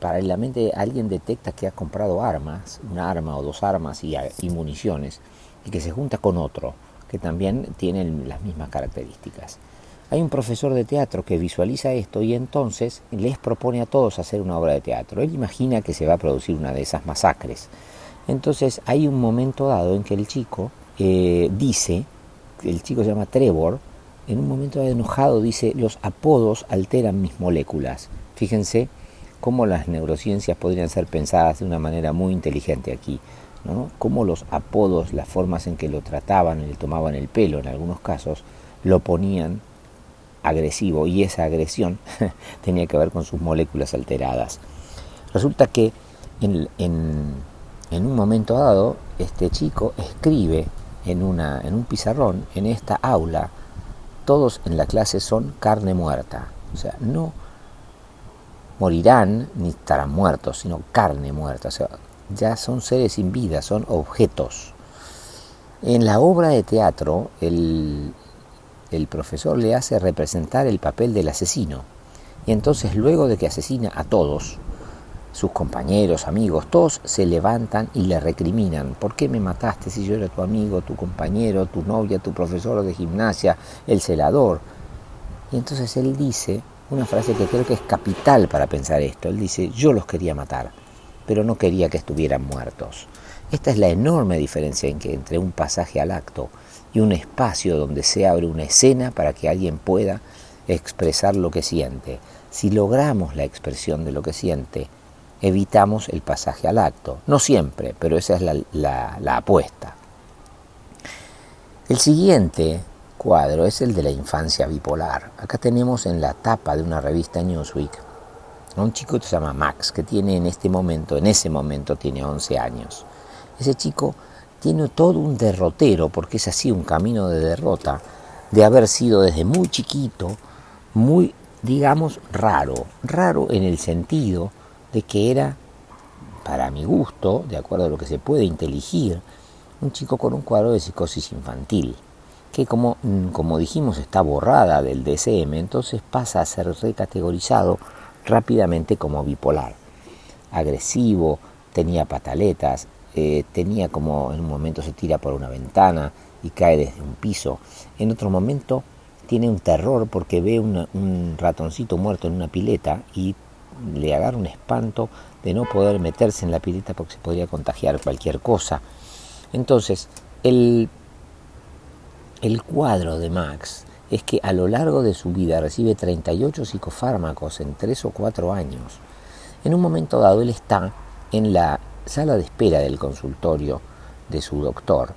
Paralelamente alguien detecta que ha comprado armas, una arma o dos armas y municiones, y que se junta con otro que también tiene las mismas características. Hay un profesor de teatro que visualiza esto y entonces les propone a todos hacer una obra de teatro. Él imagina que se va a producir una de esas masacres. Entonces hay un momento dado en que el chico dice, el chico se llama Trevor, en un momento enojado dice: los apodos alteran mis moléculas. Fíjense cómo las neurociencias podrían ser pensadas de una manera muy inteligente aquí, ¿no? Cómo los apodos, las formas en que lo trataban, le tomaban el pelo en algunos casos, lo ponían agresivo, y esa agresión tenía que ver con sus moléculas alteradas. Resulta que en un momento dado este chico escribe en un pizarrón: en esta aula todos en la clase son carne muerta, o sea, no morirán ni estarán muertos, sino carne muerta, o sea, ya son seres sin vida, son objetos. En la obra de teatro el profesor le hace representar el papel del asesino, y entonces luego de que asesina a todos, sus compañeros, amigos, todos se levantan y le recriminan: ¿por qué me mataste si yo era tu amigo, tu compañero, tu novia, tu profesor de gimnasia, el celador? Y entonces él dice una frase que creo que es capital para pensar esto. Él dice: yo los quería matar, pero no quería que estuvieran muertos. Esta es la enorme diferencia entre un pasaje al acto y un espacio donde se abre una escena para que alguien pueda expresar lo que siente. Si logramos la expresión de lo que siente, evitamos el pasaje al acto. No siempre, pero esa es la apuesta. El siguiente cuadro es el de la infancia bipolar. Acá tenemos en la tapa de una revista Newsweek a un chico que se llama Max, que tiene en ese momento tiene 11 años. Ese chico tiene todo un derrotero, porque es así, un camino de derrota, de haber sido desde muy chiquito, muy, digamos, raro en el sentido de que era, para mi gusto, de acuerdo a lo que se puede inteligir, un chico con un cuadro de psicosis infantil, que como dijimos está borrada del DSM, entonces pasa a ser recategorizado rápidamente como bipolar. Agresivo, tenía pataletas, tenía como en un momento se tira por una ventana y cae desde un piso, en otro momento tiene un terror porque ve un ratoncito muerto en una pileta y le agarra un espanto de no poder meterse en la pileta porque se podría contagiar cualquier cosa. Entonces, el cuadro de Max es que a lo largo de su vida recibe 38 psicofármacos en 3 o 4 años. En un momento dado él está en la sala de espera del consultorio de su doctor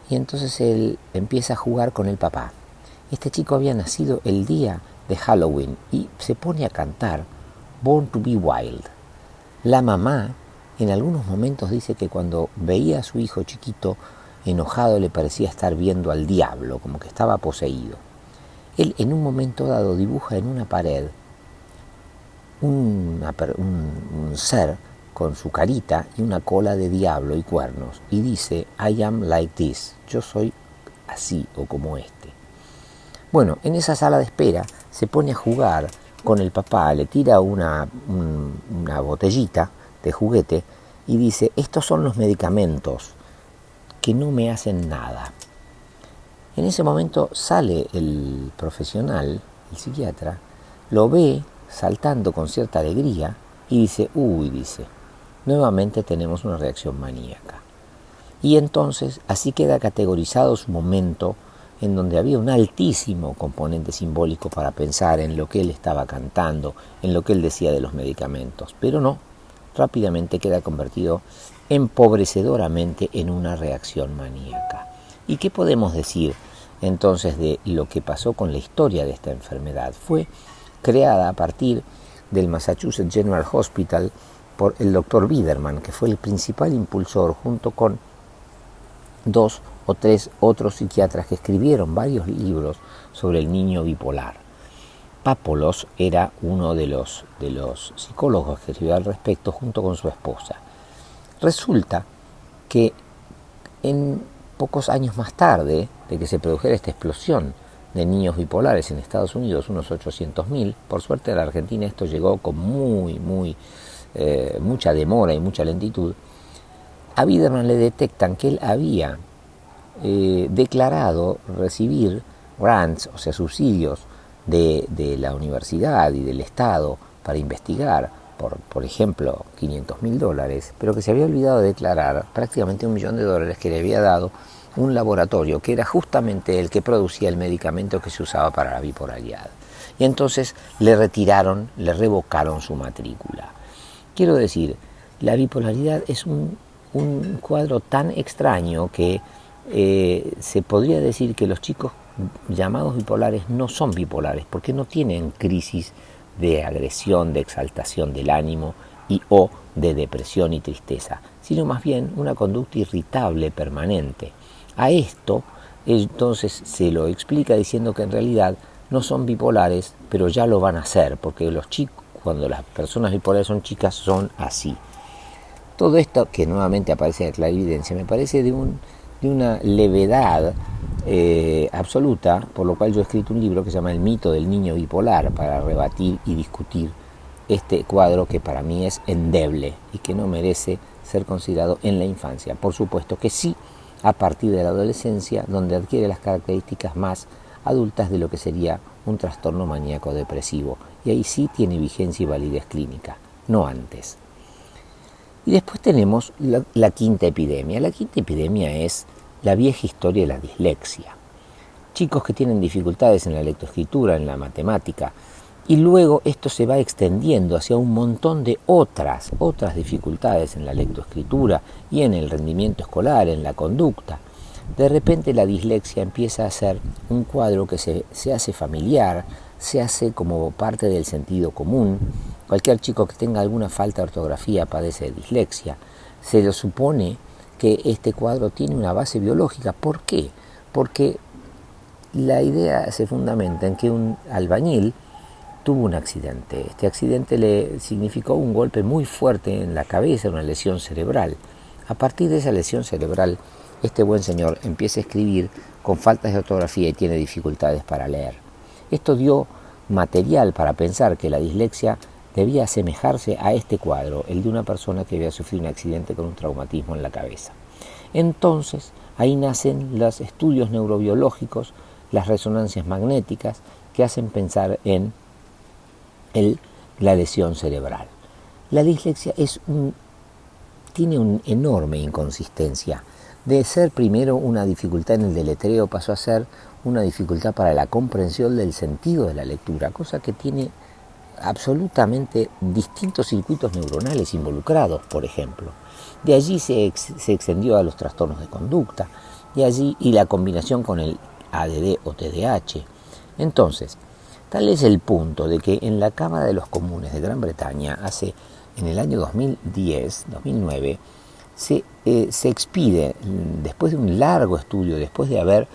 y entonces él empieza a jugar con el papá. Este chico había nacido el día de Halloween y se pone a cantar Born to be Wild. La mamá en algunos momentos dice que cuando veía a su hijo chiquito enojado le parecía estar viendo al diablo, como que estaba poseído. Él en un momento dado dibuja en una pared un ser con su carita y una cola de diablo y cuernos y dice I am like this, yo soy así o como este. Bueno, en esa sala de espera se pone a jugar con el papá, le tira una botellita de juguete y dice estos son los medicamentos que no me hacen nada. En ese momento sale el profesional, el psiquiatra, lo ve saltando con cierta alegría y dice, dice, nuevamente tenemos una reacción maníaca. Y entonces así queda categorizado su momento en donde había un altísimo componente simbólico para pensar en lo que él estaba cantando, en lo que él decía de los medicamentos, pero no, rápidamente queda convertido empobrecedoramente en una reacción maníaca. ¿Y qué podemos decir entonces de lo que pasó con la historia de esta enfermedad? Fue creada a partir del Massachusetts General Hospital por el Dr. Biederman, que fue el principal impulsor junto con 2 o 3 otros psiquiatras que escribieron varios libros sobre el niño bipolar. Pápolos era uno de los psicólogos que escribió al respecto junto con su esposa. Resulta que en pocos años más tarde de que se produjera esta explosión de niños bipolares en Estados Unidos, unos 800.000, por suerte en la Argentina esto llegó con mucha demora y mucha lentitud, a Biederman le detectan que él había declarado recibir grants, o sea, subsidios de la universidad y del Estado para investigar, por ejemplo, $500.000, pero que se había olvidado de declarar prácticamente $1 millón que le había dado un laboratorio que era justamente el que producía el medicamento que se usaba para la bipolaridad. Y entonces le revocaron su matrícula. Quiero decir, la bipolaridad es un cuadro tan extraño que se podría decir que los chicos llamados bipolares no son bipolares porque no tienen crisis de agresión, de exaltación del ánimo o de depresión y tristeza, sino más bien una conducta irritable permanente. A esto entonces se lo explica diciendo que en realidad no son bipolares, pero ya lo van a ser, porque los chicos, cuando las personas bipolares son chicas, son así. Todo esto que nuevamente aparece en la clarividencia me parece de una levedad absoluta, por lo cual yo he escrito un libro que se llama El mito del niño bipolar, para rebatir y discutir este cuadro que para mí es endeble y que no merece ser considerado en la infancia. Por supuesto que sí, a partir de la adolescencia, donde adquiere las características más adultas de lo que sería un trastorno maníaco depresivo, y ahí sí tiene vigencia y validez clínica, no antes. Y después tenemos la quinta epidemia. La quinta epidemia es la vieja historia de la dislexia. Chicos que tienen dificultades en la lectoescritura, en la matemática, y luego esto se va extendiendo hacia un montón de otras dificultades en la lectoescritura y en el rendimiento escolar, en la conducta. De repente la dislexia empieza a ser un cuadro que se hace familiar, se hace como parte del sentido común. Cualquier chico que tenga alguna falta de ortografía padece de dislexia. Se le supone que este cuadro tiene una base biológica. ¿Por qué? Porque la idea se fundamenta en que un albañil tuvo un accidente. Este accidente le significó un golpe muy fuerte en la cabeza, una lesión cerebral. A partir de esa lesión cerebral, este buen señor empieza a escribir con faltas de ortografía y tiene dificultades para leer. Esto dio material para pensar que la dislexia debía asemejarse a este cuadro, el de una persona que había sufrido un accidente con un traumatismo en la cabeza. Entonces, ahí nacen los estudios neurobiológicos, las resonancias magnéticas, que hacen pensar en la lesión cerebral. La dislexia tiene una enorme inconsistencia. De ser primero una dificultad en el deletreo, pasó a ser una dificultad para la comprensión del sentido de la lectura, cosa que tiene absolutamente distintos circuitos neuronales involucrados, por ejemplo. De allí se extendió a los trastornos de conducta, y la combinación con el ADD o TDAH. Entonces, Tal es el punto de que en la Cámara de los Comunes de Gran Bretaña, en el año 2009, se expide, después de un largo estudio, después de haber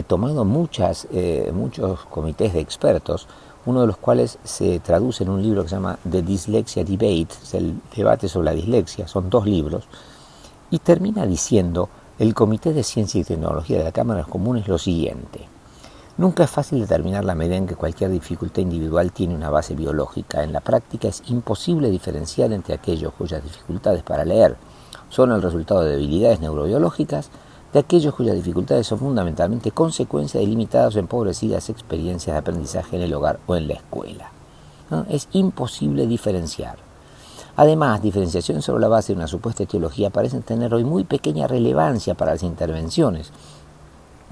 tomado muchos comités de expertos, uno de los cuales se traduce en un libro que se llama The Dyslexia Debate, es el debate sobre la dislexia, son 2 libros, y termina diciendo el Comité de Ciencia y Tecnología de la Cámara de los Comunes lo siguiente: nunca es fácil determinar la medida en que cualquier dificultad individual tiene una base biológica. En la práctica es imposible diferenciar entre aquellos cuyas dificultades para leer son el resultado de debilidades neurobiológicas de aquellos cuyas dificultades son fundamentalmente consecuencia de limitadas o empobrecidas experiencias de aprendizaje en el hogar o en la escuela, ¿no? Es imposible diferenciar. Además, diferenciaciones sobre la base de una supuesta etiología parecen tener hoy muy pequeña relevancia para las intervenciones,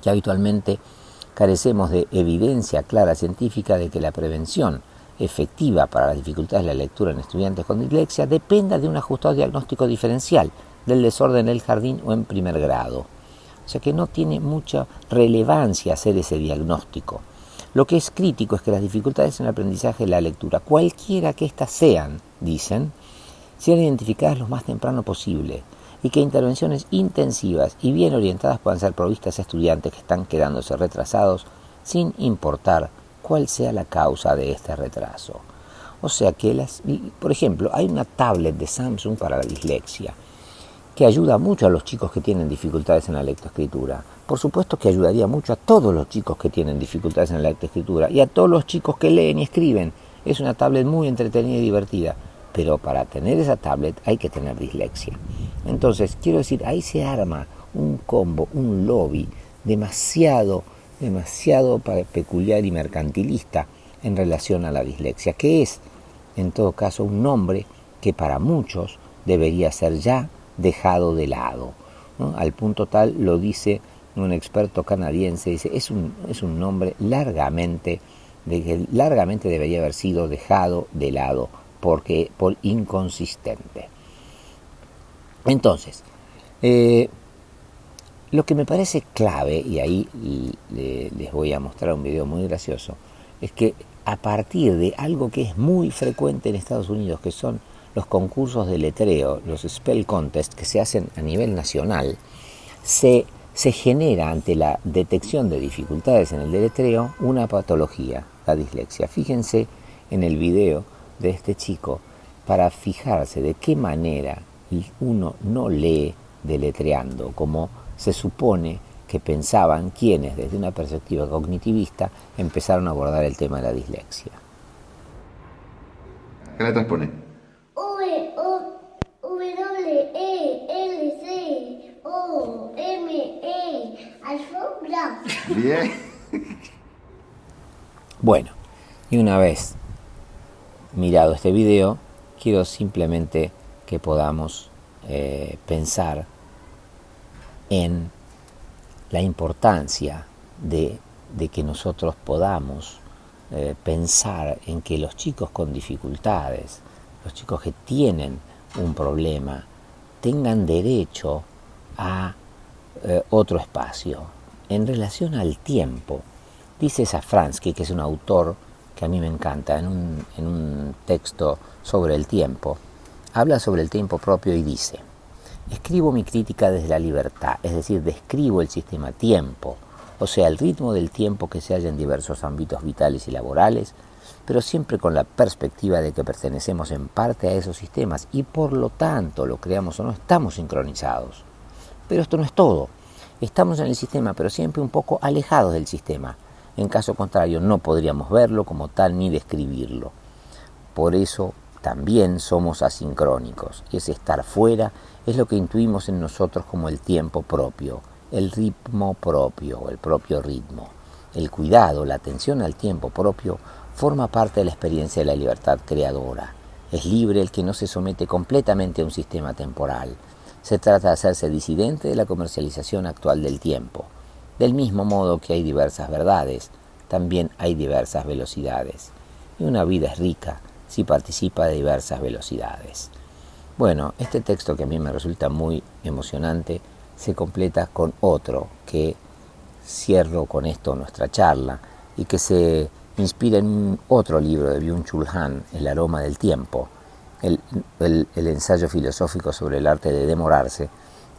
que habitualmente carecemos de evidencia clara científica de que la prevención efectiva para las dificultades de la lectura en estudiantes con dislexia dependa de un ajustado diagnóstico diferencial del desorden en el jardín o en primer grado. O sea que no tiene mucha relevancia hacer ese diagnóstico. Lo que es crítico es que las dificultades en el aprendizaje de la lectura, cualquiera que éstas sean, dicen, sean identificadas lo más temprano posible y que intervenciones intensivas y bien orientadas puedan ser provistas a estudiantes que están quedándose retrasados sin importar cuál sea la causa de este retraso. O sea que, por ejemplo, hay una tablet de Samsung para la dislexia que ayuda mucho a los chicos que tienen dificultades en la lectoescritura. Por supuesto que ayudaría mucho a todos los chicos que tienen dificultades en la lectoescritura y a todos los chicos que leen y escriben. Es una tablet muy entretenida y divertida, pero para tener esa tablet hay que tener dislexia. Entonces, quiero decir, ahí se arma un combo, un lobby demasiado peculiar y mercantilista en relación a la dislexia, que es, en todo caso, un nombre que para muchos debería ser ya dejado de lado, ¿no? Al punto tal, lo dice un experto canadiense, dice, es un nombre largamente debería haber sido dejado de lado por inconsistente. Entonces, lo que me parece clave, y ahí les voy a mostrar un video muy gracioso, es que a partir de algo que es muy frecuente en Estados Unidos, que son los concursos de letreo, los spell contests que se hacen a nivel nacional, se genera ante la detección de dificultades en el deletreo una patología, la dislexia. Fíjense en el video de este chico para fijarse de qué manera uno no lee deletreando, como se supone que pensaban quienes desde una perspectiva cognitivista empezaron a abordar el tema de la dislexia. ¿Qué letras pone? Alfombra. Bien. Bueno, y una vez mirado este video, quiero simplemente que podamos pensar en la importancia de que nosotros podamos pensar en que los chicos con dificultades, los chicos que tienen un problema, tengan derecho a otro espacio. En relación al tiempo, dice Safransky, que es un autor que a mí me encanta, en un texto sobre el tiempo, habla sobre el tiempo propio y dice: escribo mi crítica desde la libertad, es decir, describo el sistema tiempo, o sea, el ritmo del tiempo que se halla en diversos ámbitos vitales y laborales, pero siempre con la perspectiva de que pertenecemos en parte a esos sistemas y por lo tanto, lo creamos o no, estamos sincronizados. Pero esto no es todo. Estamos en el sistema, pero siempre un poco alejados del sistema. En caso contrario, no podríamos verlo como tal ni describirlo. Por eso también somos asincrónicos. Ese estar fuera es lo que intuimos en nosotros como el tiempo propio, el ritmo propio, el propio ritmo. El cuidado, la atención al tiempo propio forma parte de la experiencia de la libertad creadora. Es libre el que no se somete completamente a un sistema temporal. Se trata de hacerse disidente de la comercialización actual del tiempo. Del mismo modo que hay diversas verdades, también hay diversas velocidades. Y una vida es rica si participa de diversas velocidades. Bueno, este texto que a mí me resulta muy emocionante se completa con otro que cierro con esto nuestra charla y que se inspira en otro libro de Byung-Chul Han, El aroma del tiempo, el ensayo filosófico sobre el arte de demorarse,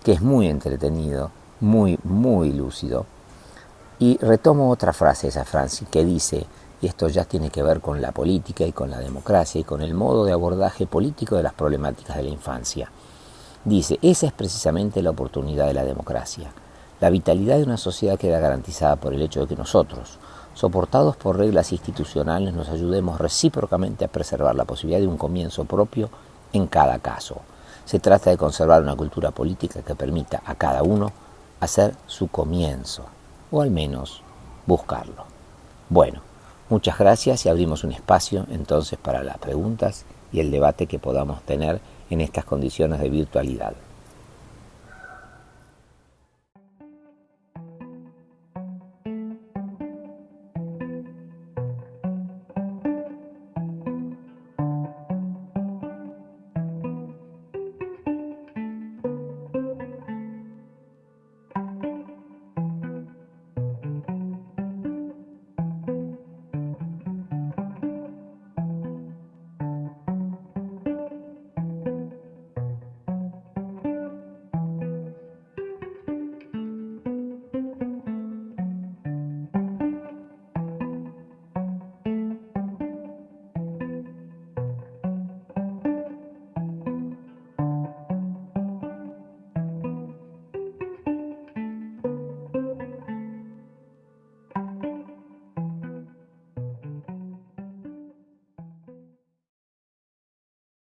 que es muy entretenido, muy lúcido. Y retomo otra frase de esa frase que dice, y esto ya tiene que ver con la política y con la democracia y con el modo de abordaje político de las problemáticas de la infancia. Dice, esa es precisamente la oportunidad de la democracia. La vitalidad de una sociedad queda garantizada por el hecho de que nosotros, soportados por reglas institucionales, nos ayudemos recíprocamente a preservar la posibilidad de un comienzo propio en cada caso. Se trata de conservar una cultura política que permita a cada uno hacer su comienzo, o al menos buscarlo. Bueno, muchas gracias y abrimos un espacio entonces para las preguntas y el debate que podamos tener en estas condiciones de virtualidad.